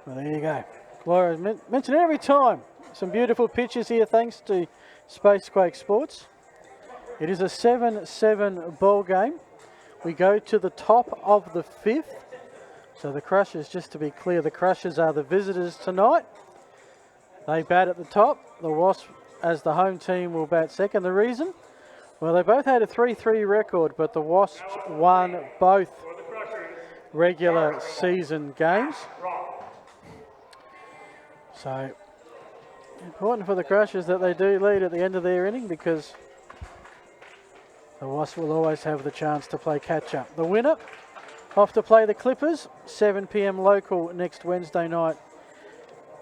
C: Well, there you go. Gloria's mentioned every time. Some beautiful pictures here thanks to Spacequake Sports. It is a 7-7 ball game. We go to the top of the 5th. So the Crushers, just to be clear, the Crushers are the visitors tonight. They bat at the top. The Wasps, as the home team, will bat second. The reason? Well, they both had a 3-3 record, but the Wasps won both regular season games. So, important for the Crushers that they do lead at the end of their inning, because the Wasps will always have the chance to play catch-up. The winner off to play the Clippers, 7 p.m. local next Wednesday night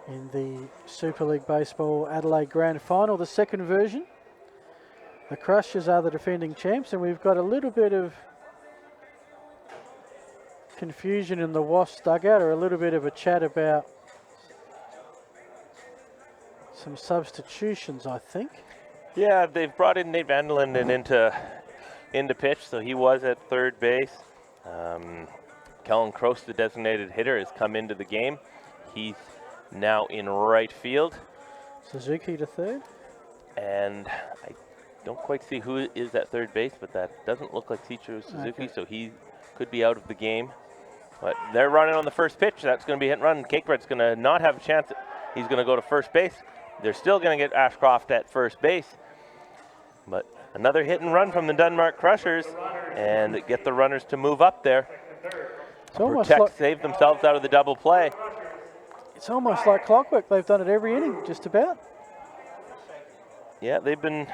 C: in the Super League Baseball Adelaide Grand Final, the second version. The Crushers are the defending champs, and we've got a little bit of confusion in the Wasps dugout, or a little bit of a chat about some substitutions, I think.
B: Yeah, they've brought in Nate Vanderlinden into pitch, so he was at third base. Kellen Cross, the designated hitter, has come into the game. He's now in right field.
C: Suzuki to third.
B: And I don't quite see who is at third base, but that doesn't look like Teacher Suzuki, so he could be out of the game. But they're running on the first pitch. That's going to be hit and run. Cakebread's going to not have a chance. He's going to go to first base. They're still going to get Ashcroft at first base. But Another hit and run from the Denmark Crushers, and get the runners to move up there.
C: It's almost like,
B: Save themselves out of the double play.
C: it's almost like clockwork. They've done it every inning, just about.
B: Yeah, they've been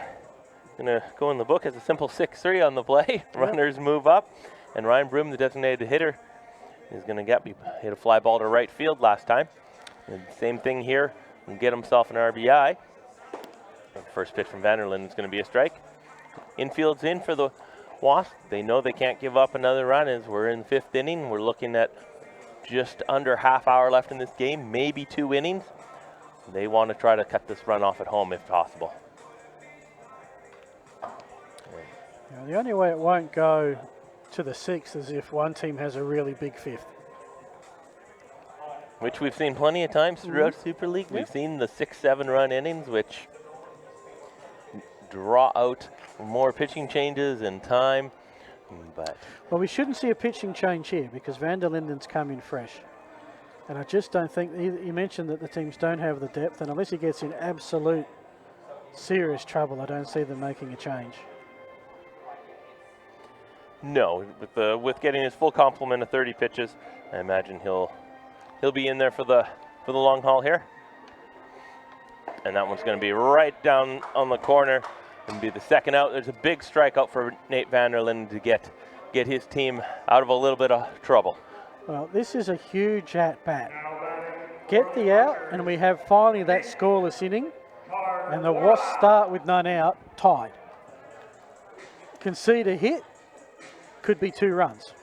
B: going to go in the book as a simple 6-3 on the play. Runners move up, and Ryan Broom, the designated hitter, is going to hit a fly ball to right field last time. And same thing here, and get himself an RBI. First pitch from Vanderlinden is going to be a strike. Infield's in for the Wasps. They know they can't give up another run as we're in the 5th inning. We're looking at just under half hour left in this game, maybe 2 innings. They want to try to cut this run off at home if possible.
C: Now, the only way it won't go to the 6th is if one team has a really big 5th.
B: Which we've seen plenty of times throughout Super League. We've seen the 6-7 run innings, which draw out more pitching changes and time. But
C: Well, we shouldn't see a pitching change here because Vanderlinden's come in fresh. And I just don't think, you mentioned that the teams don't have the depth, and unless he gets in absolute serious trouble, I don't see them making a change.
B: no, with getting his full complement of 30 pitches, I imagine he'll be in there for the long haul here. And that one's going to be right down on the corner and be the second out. There's a big strikeout for Nate Vanderlinden to get his team out of a little bit of trouble.
C: Well, this is a huge at-bat. Get the out, and we have finally that scoreless inning. And the Wasps start with none out, tied. Concede a hit, could be 2 runs.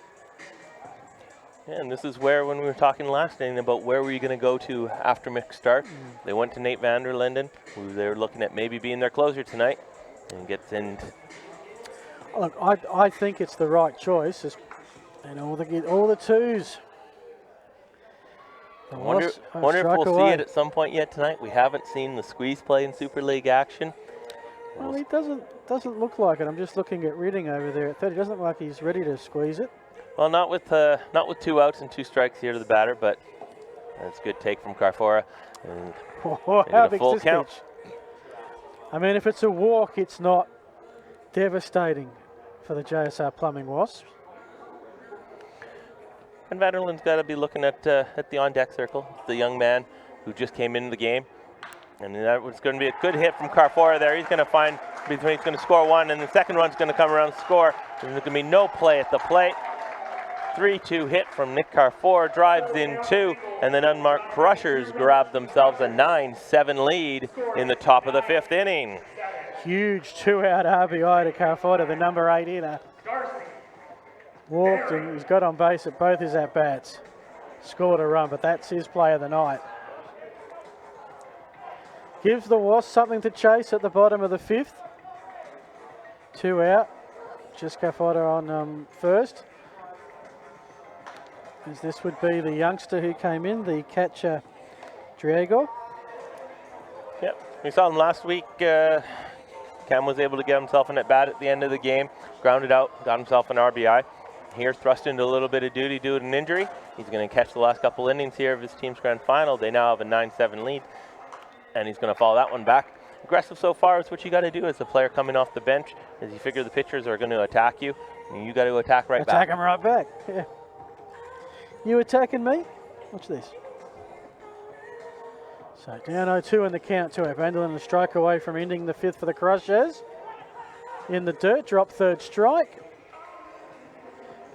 B: And this is where, when we were talking last inning about where were you going to go to after mixed start, they went to Nate Vanderlinden, who they were looking at maybe being their closer tonight, and gets in.
C: Look, I think it's the right choice. And all the 2s.
B: I wonder if we'll see it at some point yet tonight. We haven't seen the squeeze play in Super League action.
C: Well, he doesn't look like it. I'm just looking at Reading over there at 30. Doesn't look like he's ready to squeeze it.
B: Well, not with 2 outs and 2 strikes here to the batter, but that's a good take from Carfora. And
C: how big
B: full
C: is this
B: count.
C: pitch? I mean, if it's a walk, it's not devastating for the JSR Plumbing Wasps.
B: And Vanderlinden's got to be looking at the on-deck circle. It's the young man who just came into the game. And that was going to be a good hit from Carfora there. He's going to find between, he's going to score 1, and the second one's going to come around and score. There's going to be no play at the plate. 3-2 hit from Nick Carfora, drives in 2, and then unmarked Crushers grab themselves a 9-7 lead in the top of the 5th inning.
C: Huge 2-out RBI to Carfora, the number 8 hitter. Walked and he's got on base at both his at-bats. Scored a run, but that's his play of the night. Gives the Wasps something to chase at the bottom of the 5th. 2 out. Just Carfora on first. As this would be the youngster who came in, the catcher, Driego.
B: Yep, we saw him last week. Cam was able to get himself an at-bat at the end of the game, grounded out, got himself an RBI. Here, thrust into a little bit of duty due to an injury. He's going to catch the last couple innings here of his team's grand final. They now have a 9-7 lead, and he's going to follow that one back. Aggressive so far is what you got to do as a player coming off the bench, as you figure the pitchers are going to attack you, and you got to attack right back.
C: Attack him right back, yeah. You attacking me? Watch this. So down 0-2 in the count to it. Vanderlinden a strike away from ending the 5th for the Crushers. In the dirt, drop 3rd strike.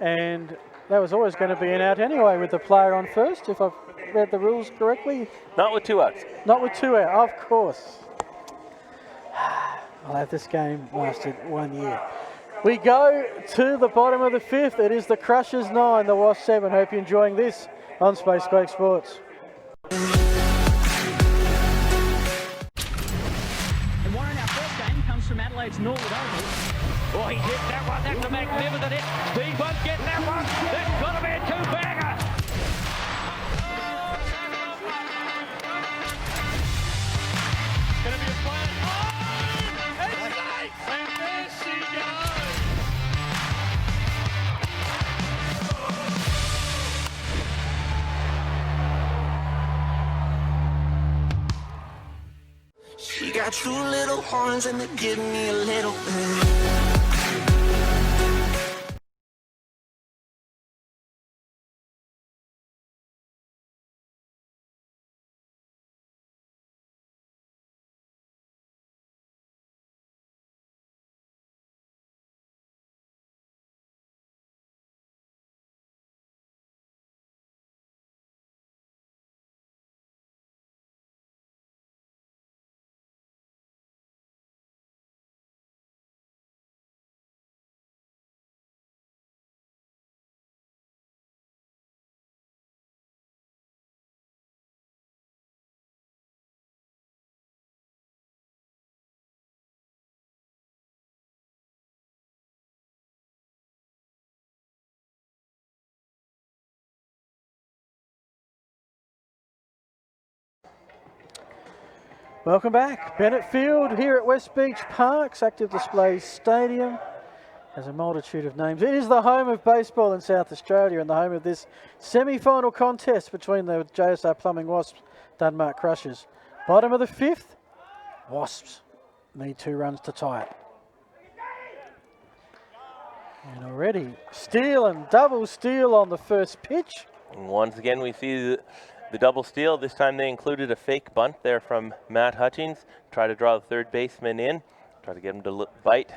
C: And that was always going to be an out anyway with the player on first, if I've read the rules correctly.
B: Not with 2 outs.
C: Not with 2 out, of course. I'll have this game lasted 1 year. We go to the bottom of the 5th. It is the Crushers 9, the Wasps 7. Hope you're enjoying this on Space Quake Sports.
G: And Warren, our first game comes from Adelaide's Norwood Oval.
A: Oh, he hit that one. That's a magnificent hit. Steve won't get that one. That's got to be a 2-bagger. Going to be a fire. Oh, it's safe. And there she goes.
E: She got got two little horns and they give me a little bit.
C: Welcome back. Bennett Field here at West Beach Parks. Active Display Stadium has a multitude of names. It is the home of baseball in South Australia and the home of this semi-final contest between the JSR Plumbing Wasps, Denmark Crushers. Bottom of the 5th, Wasps need 2 runs to tie it. And already steal and double steal on the first pitch.
B: And once again, we see the double steal. This time they included a fake bunt there from Matt Hutchings. Try to draw the third baseman in, try to get him to bite.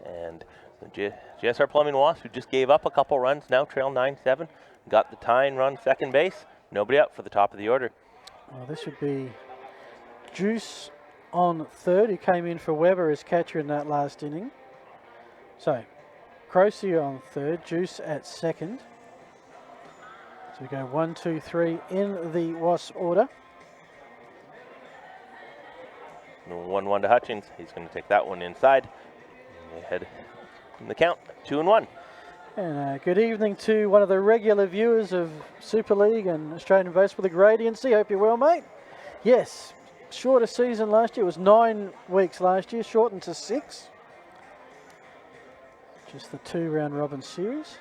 B: And the JSR Plumbing Wasps, who just gave up a couple runs, now trail 9-7, got the tying run second base. Nobody out for the top of the order.
C: Well, this would be Juice on third, who came in for Weber as catcher in that last inning. So, Croce on third, Juice at second. So we go 1, 2, 3 in the Wasp order.
B: 1-1 to Hutchings. He's going to take that one inside. Ahead in the count, 2-1.
C: And good evening to one of the regular viewers of Super League and Australian Baseball, the Gradiency. Hope you're well, mate. Yes, shorter season last year. It was 9 weeks last year, shortened to 6. Just the 2-round robin series.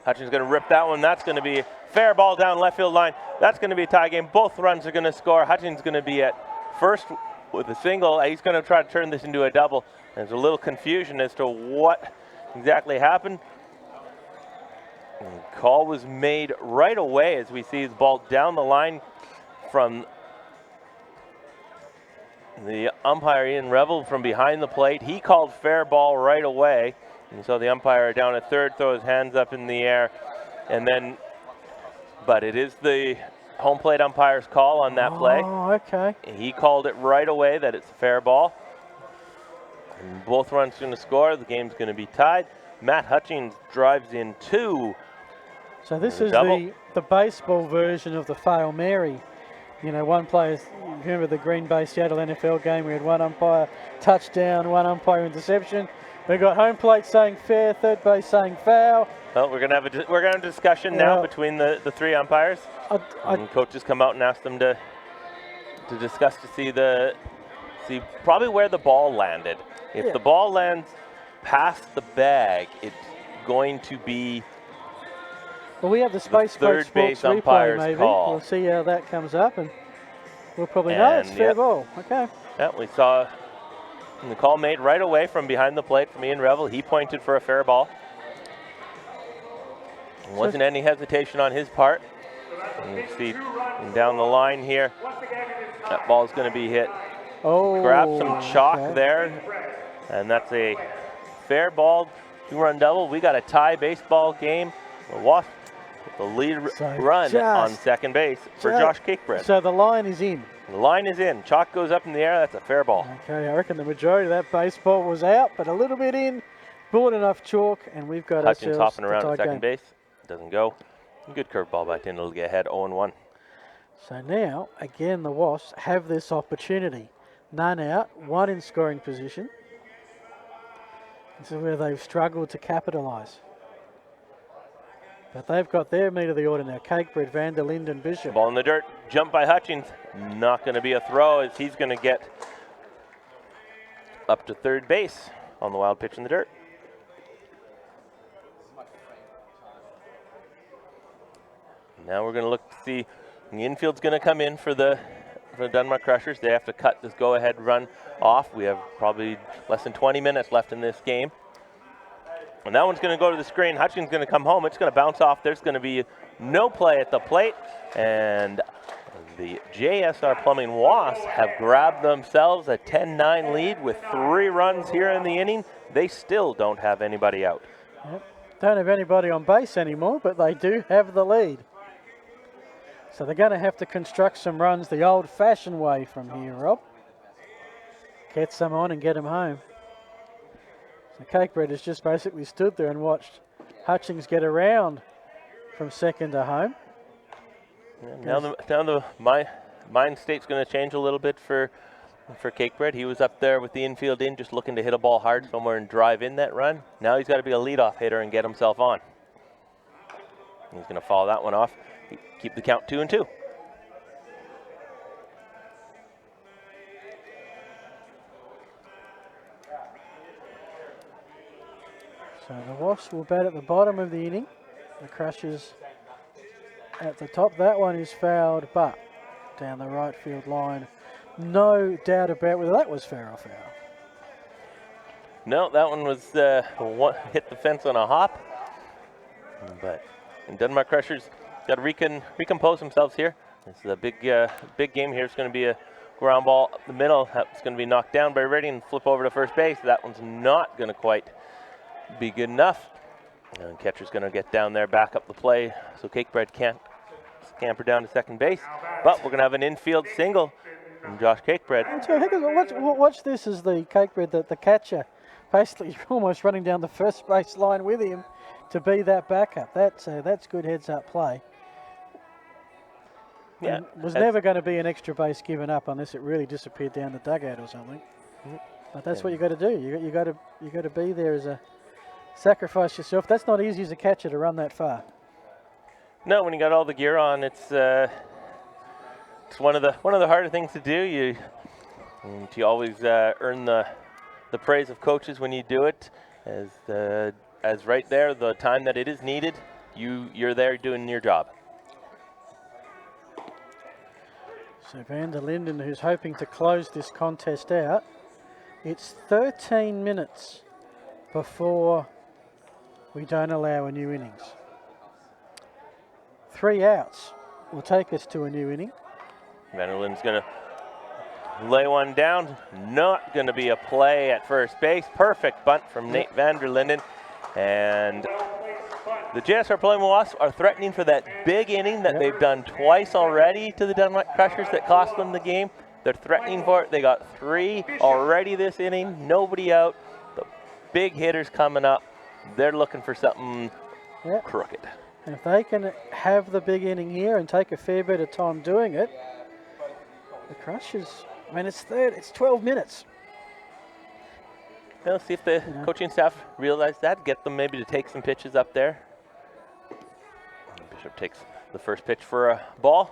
B: Hutchins going to rip that one. That's going to be fair ball down left field line. That's going to be a tie game. Both runs are going to score. Hutchins going to be at first with a single. He's going to try to turn this into a double. There's a little confusion as to what exactly happened. And call was made right away as we see the ball down the line from the umpire, Ian Revel, from behind the plate. He called fair ball right away. And so the umpire down at third throws hands up in the air. And then, but it is the home plate umpire's call on that play.
C: Oh, okay.
B: He called it right away that it's a fair ball. And both runs going to score. The game's going to be tied. Matt Hutchings drives in 2.
C: So this is
B: double.
C: the baseball version of the Fail Mary. You know, one player, remember the Green Bay Seattle NFL game, we had one umpire touchdown, one umpire interception. We've got home plate saying fair, third base saying foul.
B: Well, we're gonna have a discussion now between the 3 umpires. And coaches come out and ask them to discuss to see probably where the ball landed. If the ball lands past the bag, it's going to be
C: well, we have the Space
B: third
C: Coach
B: base
C: Sports replay,
B: umpire's
C: maybe.
B: call.
C: We'll see how that comes up, and we'll probably know it's fair ball. Okay.
B: Yeah, we saw the call made right away from behind the plate from Ian Revel. He pointed for a fair ball. Wasn't any hesitation on his part. And you see down the line here, that ball's going to be hit.
C: Oh,
B: grab some chalk there, and that's a fair ball, 2-run double. We got a tie baseball game. The Wasps with the lead run on second base for Josh Cakebread.
C: So the line is in.
B: The line is in. Chalk goes up in the air. That's a fair ball.
C: Okay, I reckon the majority of that baseball was out, but a little bit in. Bought enough chalk, and we've got
B: Hutchins
C: ourselves
B: hopping around
C: a
B: at
C: tie
B: second
C: game.
B: base. Doesn't go. Good curveball by Tyndall to get ahead, 0-1.
C: So now, again, the Wasps have this opportunity. None out, 1 in scoring position. This is where they've struggled to capitalise. But they've got their meat of the order now. Cakebread, Van der Linden, Bishop.
B: Ball in the dirt. Jump by Hutchins. Not going to be a throw as he's going to get up to third base on the wild pitch in the dirt. Now we're going to look to see the infield's going to come in for the for the Denmark Crushers. They have to cut this go-ahead run off. We have probably less than 20 minutes left in this game. And that one's going to go to the screen. Hutchins going to come home. It's going to bounce off. There's going to be no play at the plate. And the JSR Plumbing Wasps have grabbed themselves a 10-9 lead with 3 runs here in the inning. They still don't have anybody out.
C: Yep. Don't have anybody on base anymore, but they do have the lead. So they're going to have to construct some runs the old-fashioned way from here, Rob. Get some on and get them home. So Cakebread has just basically stood there and watched Hutchings get around from second to home.
B: Yeah, now the mind state's going to change a little bit for Cakebread. He was up there with the infield in, just looking to hit a ball hard somewhere and drive in that run. Now he's got to be a leadoff hitter and get himself on. He's going to follow that one off. Keep the count 2-2.
C: So the Wasps will bat at the bottom of the inning. The Crushers at the top. That one is fouled, but down the right field line. No doubt about whether that was fair or foul.
B: No, that one was hit the fence on a hop. But Denmark Crushers got to recompose themselves here. This is a big game here. It's going to be a ground ball up the middle. It's going to be knocked down by Reddy and flip over to first base. That one's not going to quite be good enough. And catcher's going to get down there, back up the play, so Cakebread can't scamper down to second base. But we're going to have an infield single from Josh Cakebread.
C: Watch this as the Cakebread, the catcher, basically almost running down the first base line with him to be that backup. That's good heads-up play.
B: Yeah,
C: and was never going to be an extra base given up unless it really disappeared down the dugout or something. But that's what you got to do. You got to be there as a sacrifice yourself. That's not easy as a catcher to run that far.
B: No, when you got all the gear on, it's one of the harder things to do. You always earn the praise of coaches when you do it. As right there, the time that it is needed, you're there doing your job.
C: So Van der Linden, who's hoping to close this contest out, it's 13 minutes before we don't allow a new innings. 3 outs will take us to a new inning.
B: Van der Linden's going to lay one down. Not going to be a play at first base. Perfect bunt from Nate Van der Linden. And the JSR Plumbing Wasps are threatening for that big inning that they've done twice already to the Denmark Crushers that cost them the game. They're threatening for it. They got 3 already this inning. Nobody out. The big hitters coming up. They're looking for something crooked.
C: And if they can have the big inning here and take a fair bit of time doing it, the Crushers, I mean, it's 12 minutes.
B: Well, see if the coaching staff realize that. Get them maybe to take some pitches up there. Bishop takes the first pitch for a ball.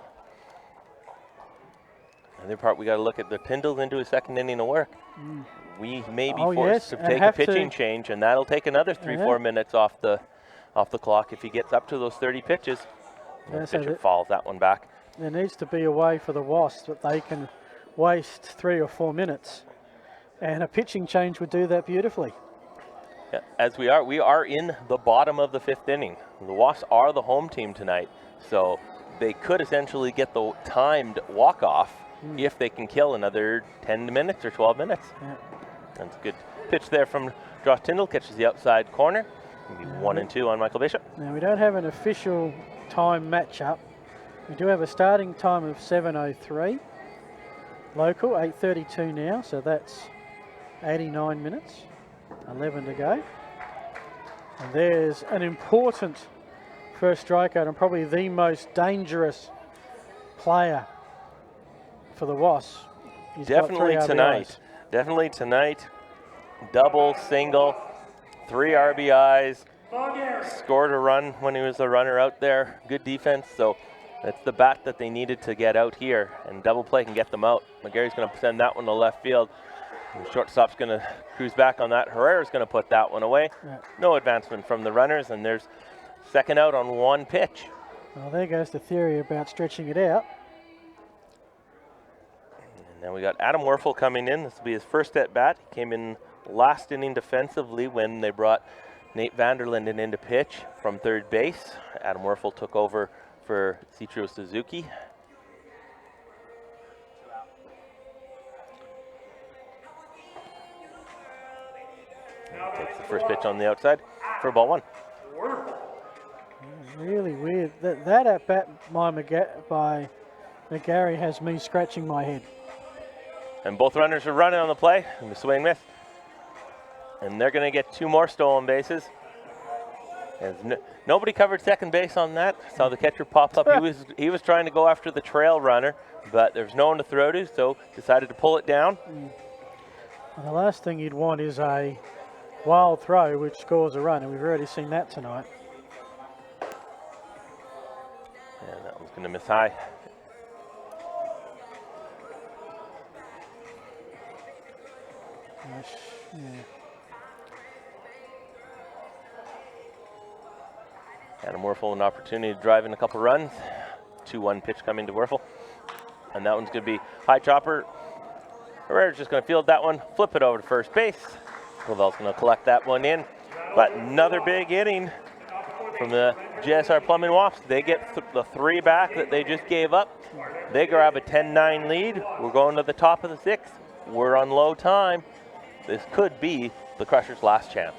B: Another part, we got to look at the Tyndall's into his second inning of work. We may be forced to take a pitching change, and that'll take another 3-4 minutes off the clock if he gets up to those 30 pitches. And
C: so
B: Bishop falls that one back.
C: There needs to be a way for the Wasps that they can waste 3 or 4 minutes, and a pitching change would do that beautifully.
B: Yeah, as we are in the bottom of the 5th inning. The Wasps are the home team tonight, so they could essentially get the timed walk-off if they can kill another 10 minutes or 12 minutes.
C: Yeah.
B: That's a good pitch there from Josh Tyndall, catches the outside corner. 1-2 on Michael Bishop.
C: Now, we don't have an official time matchup. We do have a starting time of 7:03. Local, 8:32 now, so that's 89 minutes. 11 to go. And there's an important first strikeout and probably the most dangerous player for the Wasps.
B: Definitely tonight. Definitely tonight. Double, single, 3 RBIs. Scored a run when he was the runner out there. Good defense. So that's the bat that they needed to get out here. And double play can get them out. McGarry's going to send that one to left field. The shortstop's going to cruise back on that. Herrera's going to put that one away. Yeah. No advancement from the runners, and there's second out on 1 pitch.
C: Well, there goes the theory about stretching it out.
B: And we got Adam Werfel coming in. This will be his first at bat. He came in last inning defensively when they brought Nate Vanderlinden in to pitch from third base. Adam Werfel took over for Cichiro Suzuki. Takes the first pitch on the outside for ball one.
C: Really weird. That at bat by McGarry has me scratching my head.
B: And both runners are running on the play. And the swing miss. And they're going to get 2 more stolen bases. As nobody covered second base on that. Saw the catcher pop up. He was trying to go after the trail runner, but there's no one to throw to, so decided to pull it down.
C: And the last thing you'd want is a wild throw which scores a run, and we've already seen that tonight.
B: And that one's going to miss high.
C: Yeah.
B: Adam Werfel an opportunity to drive in a couple runs. 2-1 pitch coming to Werfel. And that one's going to be high chopper. Herrera's just going to field that one, flip it over to first base. Clavel's going to collect that one in. But another big inning from the JSR Plumbing Wasps. They get the 3 back that they just gave up. They grab a 10-9 lead. We're going to the top of the 6th. We're on low time. This could be the Crushers' last chance.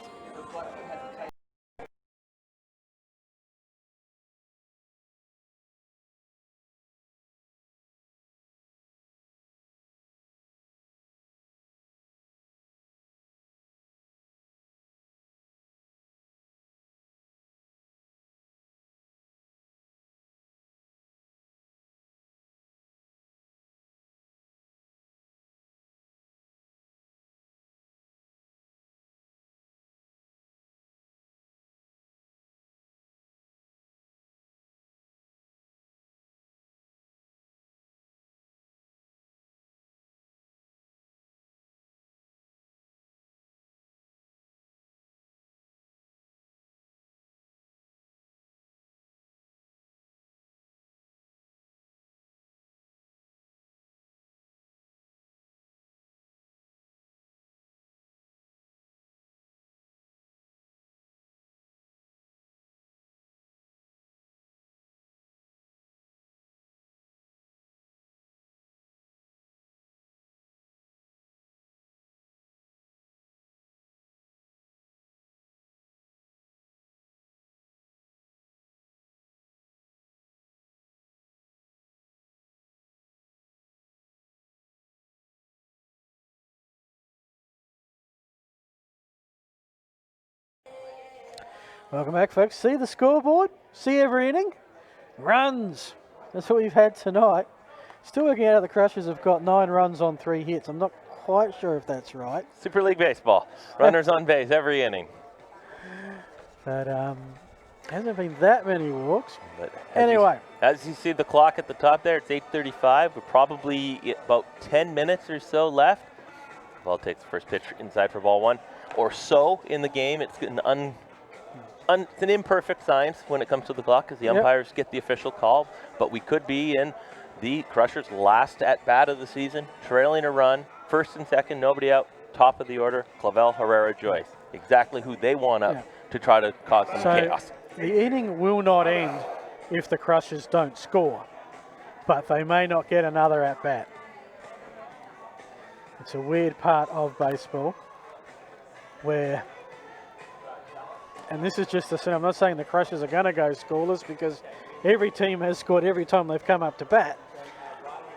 C: Welcome back, folks. See the scoreboard? See every inning? Runs. That's what we've had tonight. Still working out the Crushers have got 9 runs on 3 hits. I'm not quite sure if that's right.
B: Super League Baseball. Runners on base every inning.
C: But hasn't been that many walks.
B: But
C: anyway.
B: As you see the clock at the top there, it's 8:35. We're probably about 10 minutes or so left. Ball takes the first pitch inside for ball 1 or so in the game. It's it's an imperfect science when it comes to the clock because the umpires get the official call, but we could be in the Crushers' last at-bat of the season, trailing a run, first and second, nobody out, top of the order, Clavel, Herrera, Joyce. Exactly who they want up to try to cause some chaos.
C: The inning will not end if the Crushers don't score, but they may not get another at-bat. It's a weird part of baseball where, and this is just I'm not saying the Crushers are going to go scoreless because every team has scored every time they've come up to bat.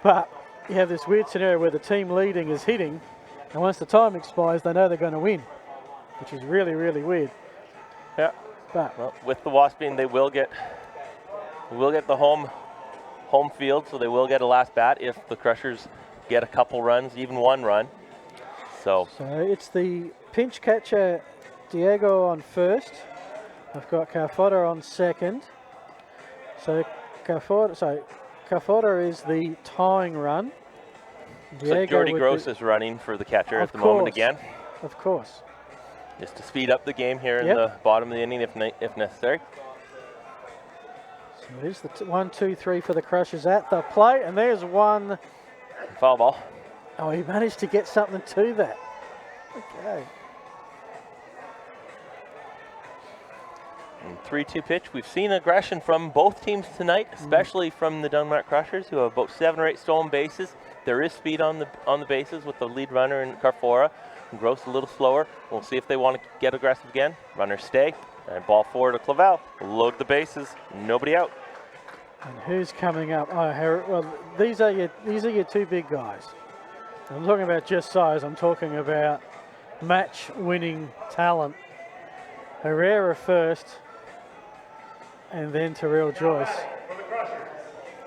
C: But you have this weird scenario where the team leading is hitting, and once the time expires, they know they're going to win, which is really, really weird.
B: Yeah.
C: But
B: well, with the Wasping, they will get the home field, so they will get a last bat if the Crushers get a couple runs, even 1 run. So
C: it's the pinch catcher Diego on first. I've got Carfota on second. So Carfota is the tying run.
B: so Jordy Gross is running for the catcher at the moment again.
C: Of course.
B: Just to speed up the game here in the bottom of the inning if necessary.
C: So it is the 1, 2, 3 for the Crushers at the plate, and there's one.
B: Foul ball.
C: Oh, he managed to get something to that. Okay.
B: 3-2 pitch. We've seen aggression from both teams tonight, especially from the Dunmark Crushers, who have about 7 or 8 stolen bases. There is speed on the bases with the lead runner in Carfora. Gross a little slower. We'll see if they want to get aggressive again. Runners stay, and ball forward to Clavel. Load the bases. Nobody out.
C: And who's coming up? Oh, well, these are your two big guys. I'm talking about just size. I'm talking about match-winning talent. Herrera first, and then Terrell Joyce.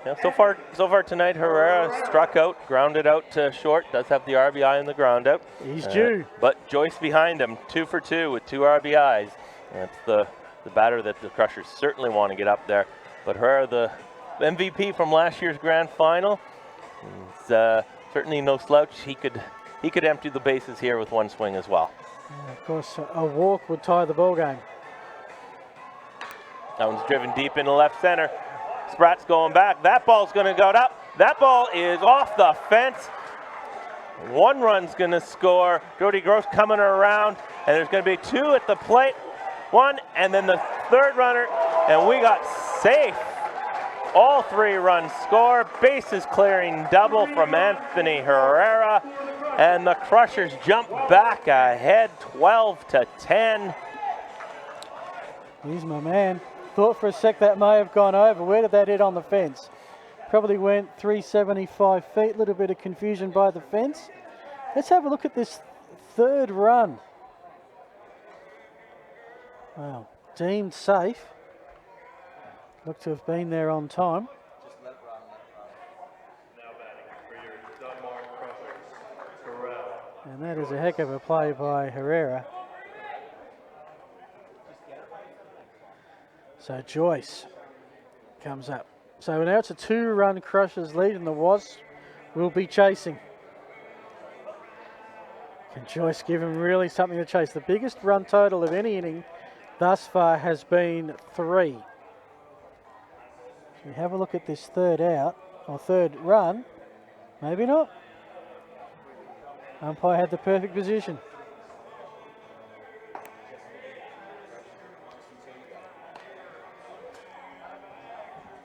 B: Yeah, so far tonight, Herrera struck out, grounded out to short. Does have the RBI in the ground out.
C: He's due.
B: But Joyce behind him, 2 for 2 with 2 RBIs. That's the batter that the Crushers certainly want to get up there. But Herrera, the MVP from last year's grand final, is certainly no slouch. He could empty the bases here with one swing as well.
C: And of course, a walk would tie the ball game.
B: That one's driven deep into left center. Spratt's going back. That ball's going to go up. That ball is off the fence. 1 run's going to score. Jody Gross coming around, and there's going to be 2 at the plate. 1, and then the 3rd runner, and we got safe. All 3 runs score. Bases clearing double from Anthony Herrera, and the Crushers jump back ahead 12-10.
C: He's my man. Thought for a sec that may have gone over. Where did that hit on the fence? Probably went 375 feet. A little bit of confusion by the fence. Let's have a look at this 3rd run. Wow, deemed safe. Looked to have been there on time. And that is a heck of a play by Herrera. So Joyce comes up. So now it's a 2-run Crushers lead, and the Wasps will be chasing. Can Joyce give him really something to chase? The biggest run total of any inning thus far has been 3. So we have a look at this 3rd out, or 3rd run. Maybe not. Umpire had the perfect position.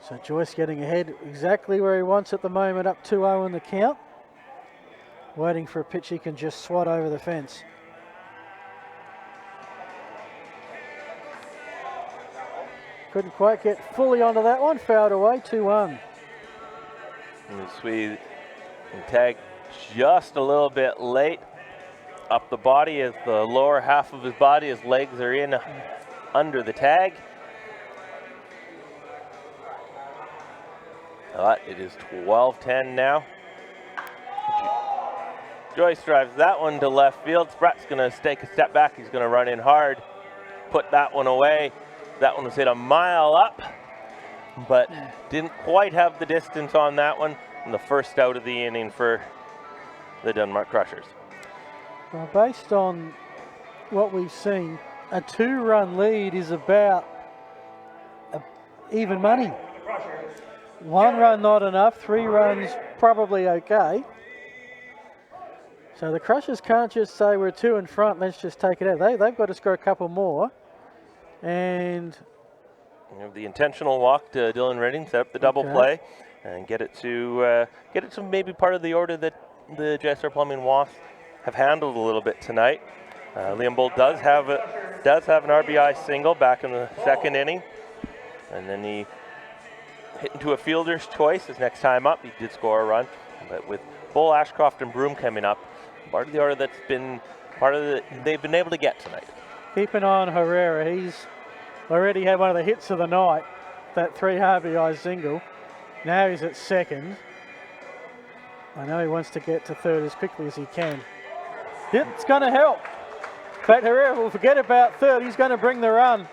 C: So Joyce getting ahead exactly where he wants at the moment, up 2-0 in the count. Waiting for a pitch he can just swat over the fence. Couldn't quite get fully onto that one, fouled away, 2-1.
B: And Swede tag just a little bit late. Up the body is the lower half of his body. His legs are in under the tag. It is 12-10 now. Joyce drives that one to left field. Spratt's going to take a step back. He's going to run in hard, put that one away. That one was hit a mile up, but didn't quite have the distance on that one. And the first out of the inning for the Dunmark Crushers.
C: Well, based on what we've seen, a 2-run lead is about even money. 1 run not enough, 3 runs probably okay. So the Crushers can't just say we're 2 in front, let's just take it out. They've got to score a couple more. And
B: you know, the intentional walk to Dylan Redding, set up the double play, and get it to maybe part of the order that the JSR Plumbing Wasps have handled a little bit tonight. Liam Bull does have an RBI single back in the 2nd inning, and then he hit into a fielder's choice his next time up. He did score a run, but with Bull, Ashcroft, and Broom coming up, part of the order that's been they've been able to get tonight.
C: Keep an eye on Herrera. He's already had one of the hits of the night, that 3 RBI single. Now he's at 2nd. I know he wants to get to 3rd as quickly as he can. It's going to help. In fact, Herrera will forget about 3rd. He's going to bring the run.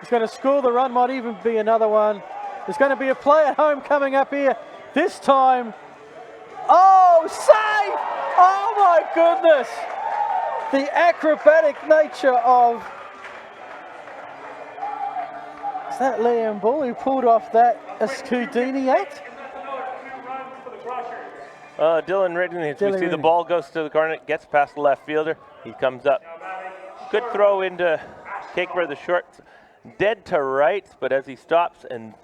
C: He's going to score the run, might even be another one. There's going to be a play at home coming up here. This time, oh, save! Oh my goodness! The acrobatic nature of, is that Liam Bull who pulled off that Houdini act?
B: Dylan Ridden, as we see the ball goes to the corner, gets past the left fielder. He comes up. Good throw into Cakeber, the short, dead to right, but as he stops and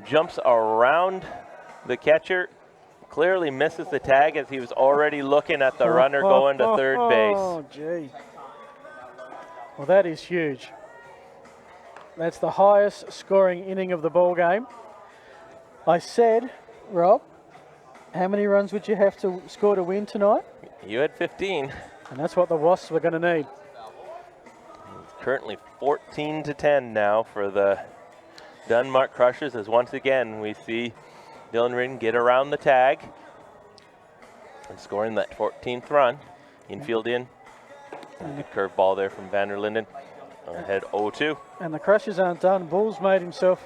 B: jumps around the catcher, clearly misses the tag as he was already looking at the runner going to third base.
C: Oh, gee. Well, that is huge. That's the highest scoring inning of the ball game. I said, Rob, how many runs would you have to score to win tonight?
B: You had 15.
C: And that's what the Wasps were going to need.
B: It's currently 14-10 now for the Denmark Crushers, as once again we see Dylan Ridden get around the tag and scoring that 14th run. Infield in. And a curve ball there from Van der Linden. Ahead 0-2.
C: And the Crushers aren't done. Bulls made himself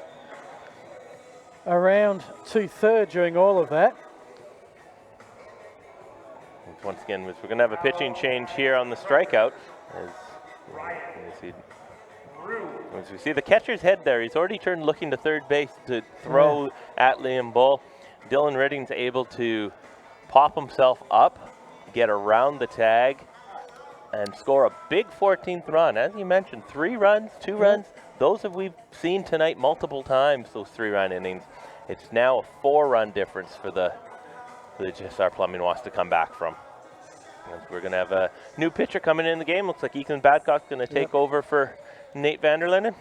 C: around 2/3 during all of that.
B: Once again, we're going to have a pitching change here on the strikeout. As we see the catcher's head there, he's already turned looking to third base to throw at Liam Bull. Dylan Ridding's able to pop himself up, get around the tag, and score a big 14th run. As you mentioned, 3 runs, 2 runs. Those have we've seen tonight multiple times, those 3-run innings. It's now a 4-run difference for the JSR Plumbing Wasps to come back from. And we're going to have a new pitcher coming in the game. Looks like Ethan Badcock's going to take over for Nate Van der Linden.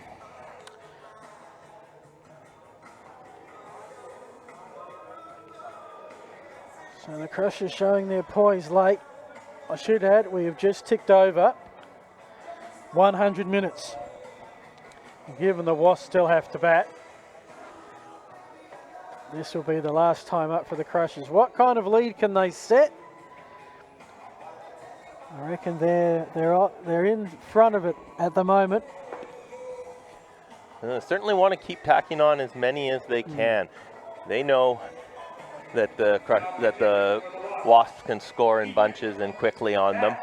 C: So the Crushers showing their poise late. I should add, we have just ticked over 100 minutes. Given the Wasps still have to bat, this will be the last time up for the Crushers. What kind of lead can they set? I reckon they're in front of it at the moment.
B: Certainly want to keep tacking on as many as they can. They know that the Wasps can score in bunches and quickly on them.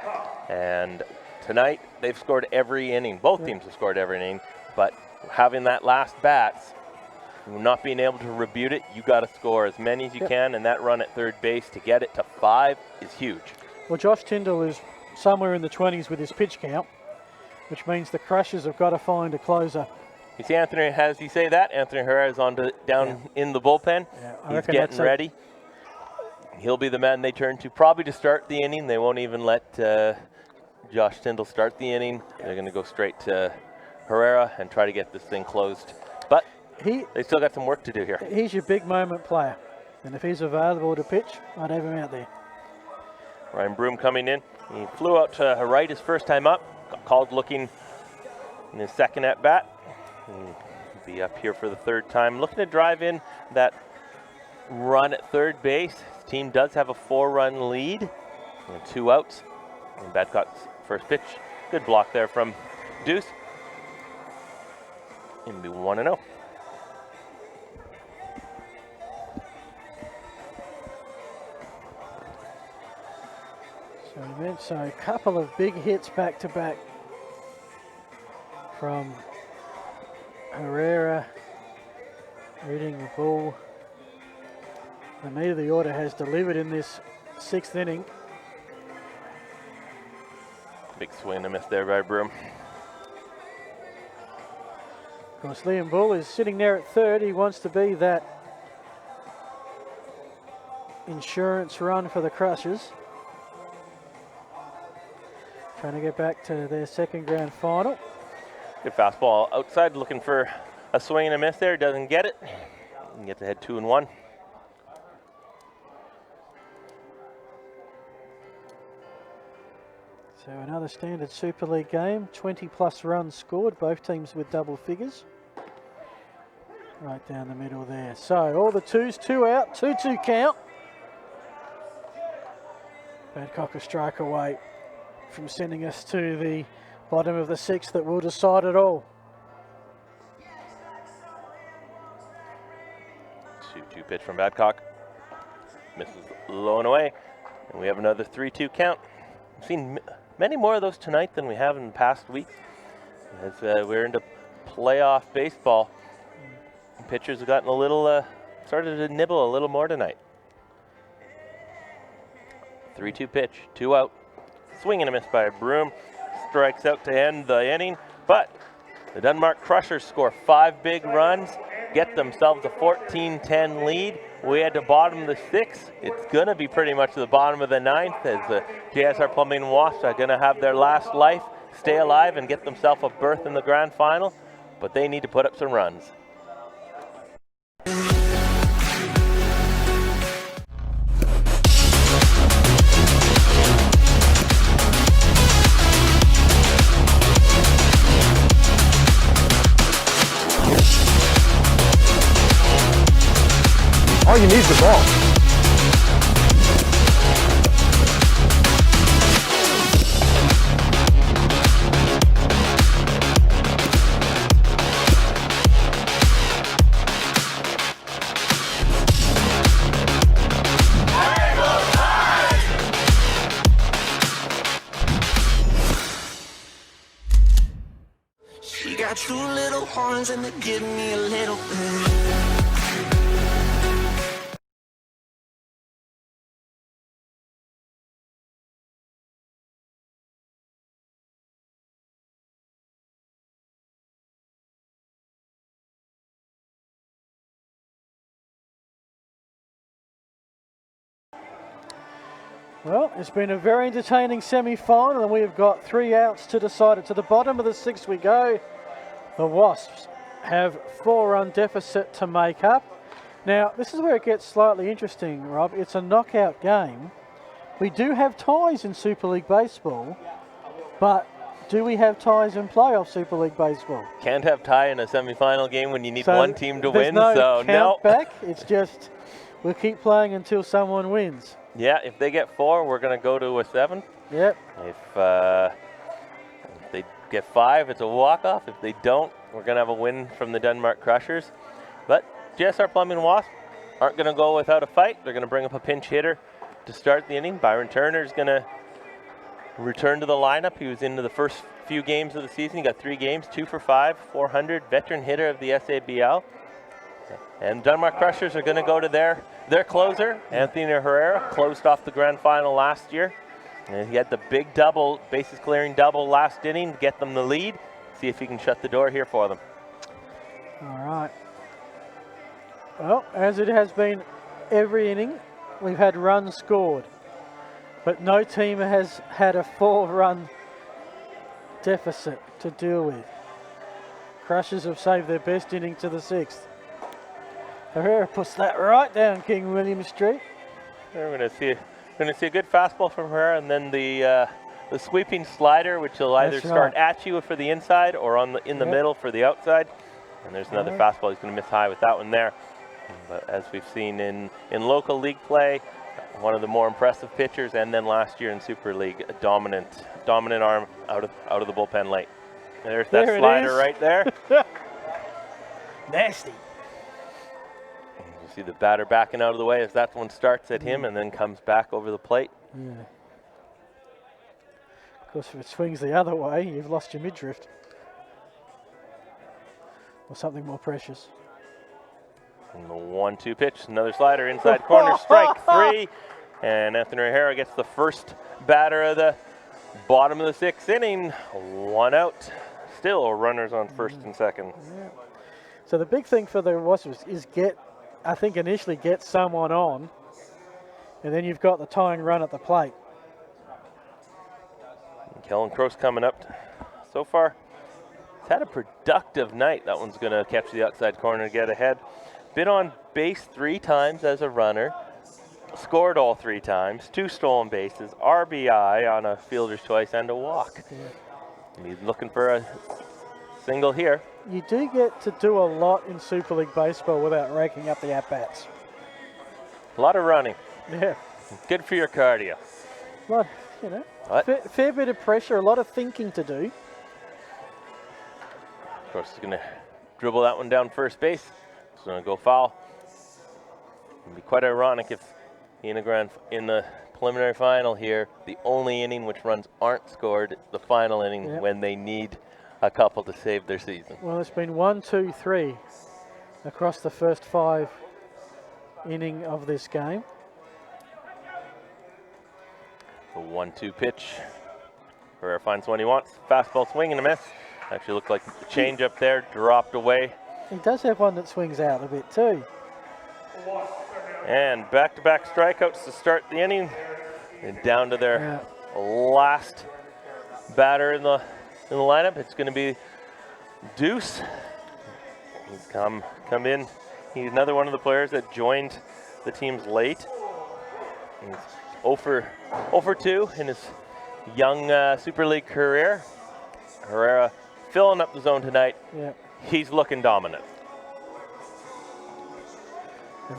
B: And tonight they've scored every inning. Both teams have scored every inning. But having that last bats, not being able to rebuke it, you got to score as many as you can. And that run at third base to get it to 5 is huge.
C: Well, Josh Tyndall is somewhere in the 20s with his pitch count, which means the Crushers have got to find a closer.
B: You see Anthony, as you say that, Anthony Herrera is down in the bullpen. He's getting ready. He'll be the man they turn to probably to start the inning. They won't even let Josh Tyndall start the inning. They're going to go straight to Herrera and try to get this thing closed. But they still got some work to do here.
C: He's your big moment player. And if he's available to pitch, I'd have him out there.
B: Ryan Broom coming in. He flew out to right his first time up. Got called looking in his second at bat. He'll be up here for the 3rd time. Looking to drive in that run at third base. His team does have a 4-run lead and 2 outs. And Badcock's first pitch. Good block there from Deuce. It'll be 1-0.
C: So a couple of big hits back to back from Herrera, reading the ball. The meat of the order has delivered in this 6th inning.
B: Big swing and a miss there by Broom.
C: Of course, Liam Bull is sitting there at 3rd. He wants to be that insurance run for the Crushers. Trying to get back to their 2nd grand final.
B: Good fastball outside, looking for a swing and a miss there. Doesn't get it. And gets ahead 2-1.
C: So another standard Super League game. 20+ runs scored. Both teams with double figures. Right down the middle there. So all the 2s, 2 out, 2-2 count. Badcock a strike away from sending us to the bottom of the 6th that will decide it all.
B: 2-2 pitch from Badcock. Misses low and away. And we have another 3-2 count. We've seen many more of those tonight than we have in past weeks. As we're into playoff baseball, pitchers have gotten a little, started to nibble a little more tonight. 3-2 pitch, 2 out. Swing and a miss by Broom. Strikes out to end the inning, but the Denmark Crushers score 5 big runs, get themselves a 14-10 lead. We had to bottom of the 6th. It's going to be pretty much the bottom of the 9th as the JSR Plumbing Wasps are going to have their last life, stay alive, and get themselves a berth in the grand final, but they need to put up some runs.
F: All you need is the ball.
E: She got 2 little horns and they give me a little bit.
C: Well, it's been a very entertaining semi-final, and we have got 3 outs to decide it. To the bottom of the 6th we go. The Wasps have 4-run deficit to make up. Now, this is where it gets slightly interesting, Rob. It's a knockout game. We do have ties in Super League Baseball, but do we have ties in playoff Super League Baseball?
B: Can't have tie in a semi-final game when you need one team to win,
C: no
B: so no.
C: count back. It's just we'll keep playing until someone wins.
B: Yeah, if they get 4, we're going to go to a 7.
C: Yep.
B: If they get 5, it's a walk-off. If they don't, we're going to have a win from the Denmark Crushers. But JSR Plumbing Wasps aren't going to go without a fight. They're going to bring up a pinch hitter to start the inning. Byron Turner is going to return to the lineup. He was into the first few games of the season. He got 3 games, 2 for 5, 400, veteran hitter of the SABL. And Denmark Crushers are going to go to their closer, Anthony Herrera, closed off the grand final last year. And he had the big double, bases clearing double last inning to get them the lead. See if he can shut the door here for them.
C: All right. Well, as it has been every inning, we've had runs scored. But no team has had a 4-run deficit to deal with. Crushers have saved their best inning to the 6th. Herrera puts that right down King William Street.
B: We're going to see a good fastball from her, and then the sweeping slider, which will either start at you for the inside or in the middle for the outside. And there's another fastball. He's going to miss high with that one there. But as we've seen in local league play, one of the more impressive pitchers, and then last year in Super League, a dominant arm out of the bullpen late. There's that slider right there.
C: Nasty.
B: You see the batter backing out of the way as that one starts at him and then comes back over the plate.
C: Yeah. Of course, if it swings the other way, you've lost your midriff. Or something more precious.
B: And the 1-2 pitch, another slider inside corner, strike 3. And Anthony O'Hara gets the first batter of the bottom of the 6th inning. 1 out. Still runners on first and second.
C: Yeah. So the big thing for the Wasps is initially get someone on, and then you've got the tying run at the plate.
B: Kellen Cross coming up. So far, he's had a productive night. That one's going to catch the outside corner to get ahead. Been on base 3 times as a runner. Scored all 3 times. 2 stolen bases, RBI on a fielder's choice, and a walk. Yeah. And he's looking for a single here.
C: You do get to do a lot in Super League Baseball without raking up the at-bats.
B: A lot of running.
C: Yeah.
B: Good for your cardio.
C: Well, fair bit of pressure, a lot of thinking to do.
B: Of course, he's going to dribble that one down first base. He's going to go foul. It'd be quite ironic if in the preliminary final here, the only inning which runs aren't scored, the final inning when they need a couple to save their season.
C: Well, it's been 1, 2, 3 across the first 5 inning of this game.
B: The 1-2 pitch. Herrera finds one he wants. Fastball swing and a miss. Actually looked like the change up there dropped away.
C: He does have one that swings out a bit too.
B: And back-to-back strikeouts to start the inning. And down to their last batter in the lineup. It's going to be Deuce. He's come in. He's another one of the players that joined the teams late. He's 0 for 2 in his young Super League career. Herrera filling up the zone tonight.
C: Yeah.
B: He's looking dominant.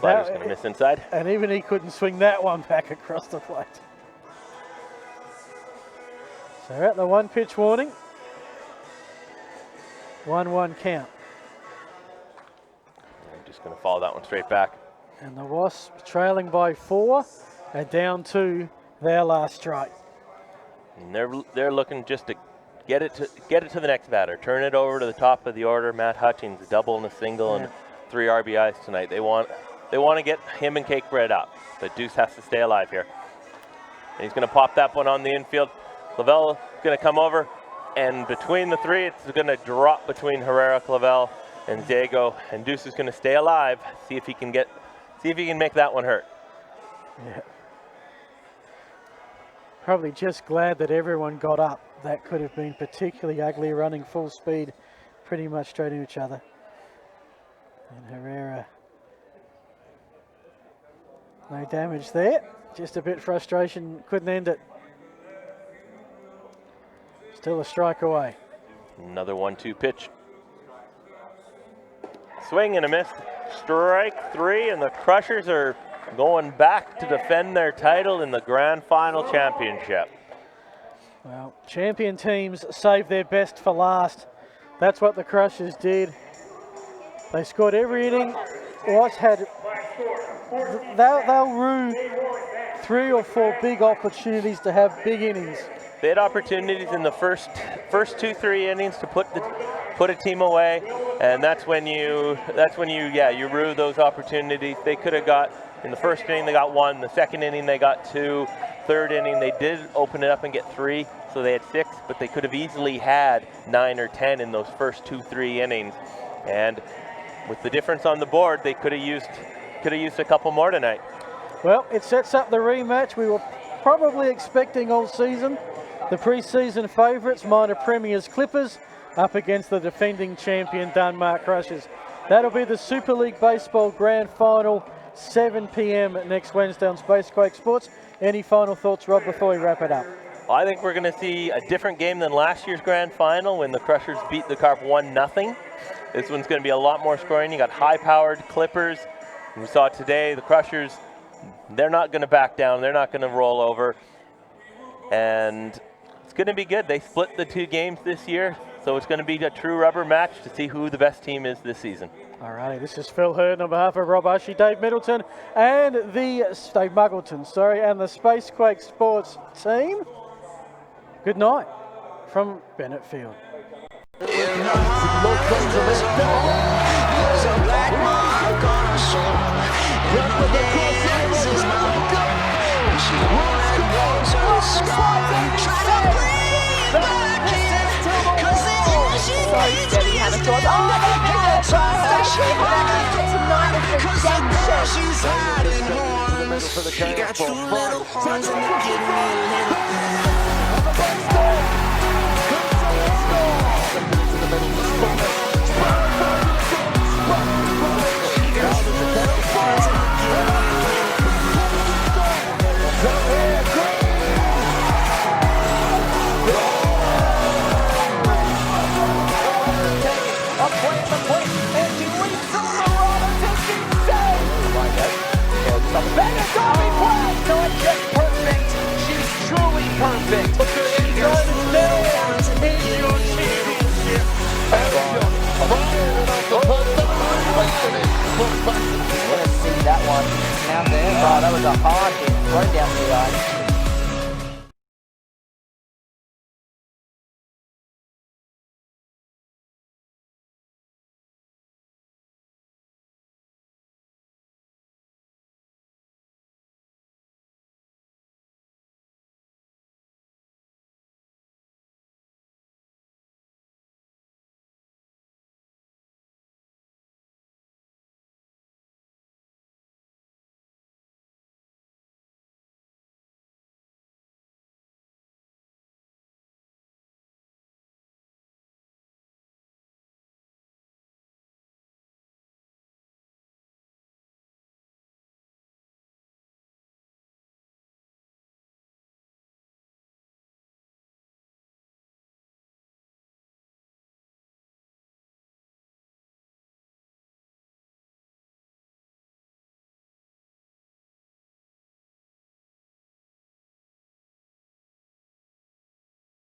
B: Slider's going to miss inside.
C: And even he couldn't swing that one back across the plate. So we're at the 1-pitch warning. 1-1 count.
B: I'm just going to follow that one straight back.
C: And the Wasps trailing by 4 are down to their last strike.
B: And they're looking just to get it to the next batter. Turn it over to the top of the order. Matt Hutchings, a double and a single and 3 RBIs tonight. They want to get him and Cake Bread up, but Deuce has to stay alive here. And he's going to pop that one on the infield. Clavel is going to come over, and between the three, it's going to drop between Herrera, Clavel, and Diego. And Deuce is going to stay alive. See if he can make that one hurt.
C: Yeah. Probably just glad that everyone got up. That could have been particularly ugly, running full speed, pretty much straight into each other. And Herrera, no damage there. Just a bit frustration, couldn't end it. Still a strike away.
B: Another 1-2 pitch. Swing and a miss. Strike 3, and the Crushers are going back to defend their title in the Grand Final Championship.
C: Well, champion teams save their best for last. That's what the Crushers did. They scored every inning. Wasps had, they'll rue 3 or 4 big opportunities to have big innings.
B: They had opportunities in the first 2-3 innings to put a team away, and that's when you rue those opportunities. They could have got, in the first inning they got 1, the second inning they got 2, third inning they did open it up and get 3, so they had 6, but they could have easily had 9 or 10 in those first 2-3 innings. And with the difference on the board, they could have used a couple more tonight.
C: Well, it sets up the rematch we were probably expecting all season. The pre-season favourites, minor premiers Clippers, up against the defending champion Denmark Crushers. That'll be the Super League Baseball Grand Final, 7 p.m. next Wednesday on Spacequake Sports. Any final thoughts, Rob, before we wrap it up?
B: I think we're going to see a different game than last year's Grand Final when the Crushers beat the Carp 1-0. This one's going to be a lot more scoring. You got high-powered Clippers. We saw today the Crushers, they're not going to back down. They're not going to roll over. And it's going to be good. They split the 2 games this year, so it's going to be a true rubber match to see who the best team is this season.
C: All right, this is Phil Hurd on behalf of Rob Ushy, Dave Middleton, and Dave Muggleton, and the Spacequake Sports team. Good night from Bennett Field.
E: She got 2 little horns and they give me a little
A: perfect. Look at it,
H: See that one out there? Oh, that was a hard hit right down the eye.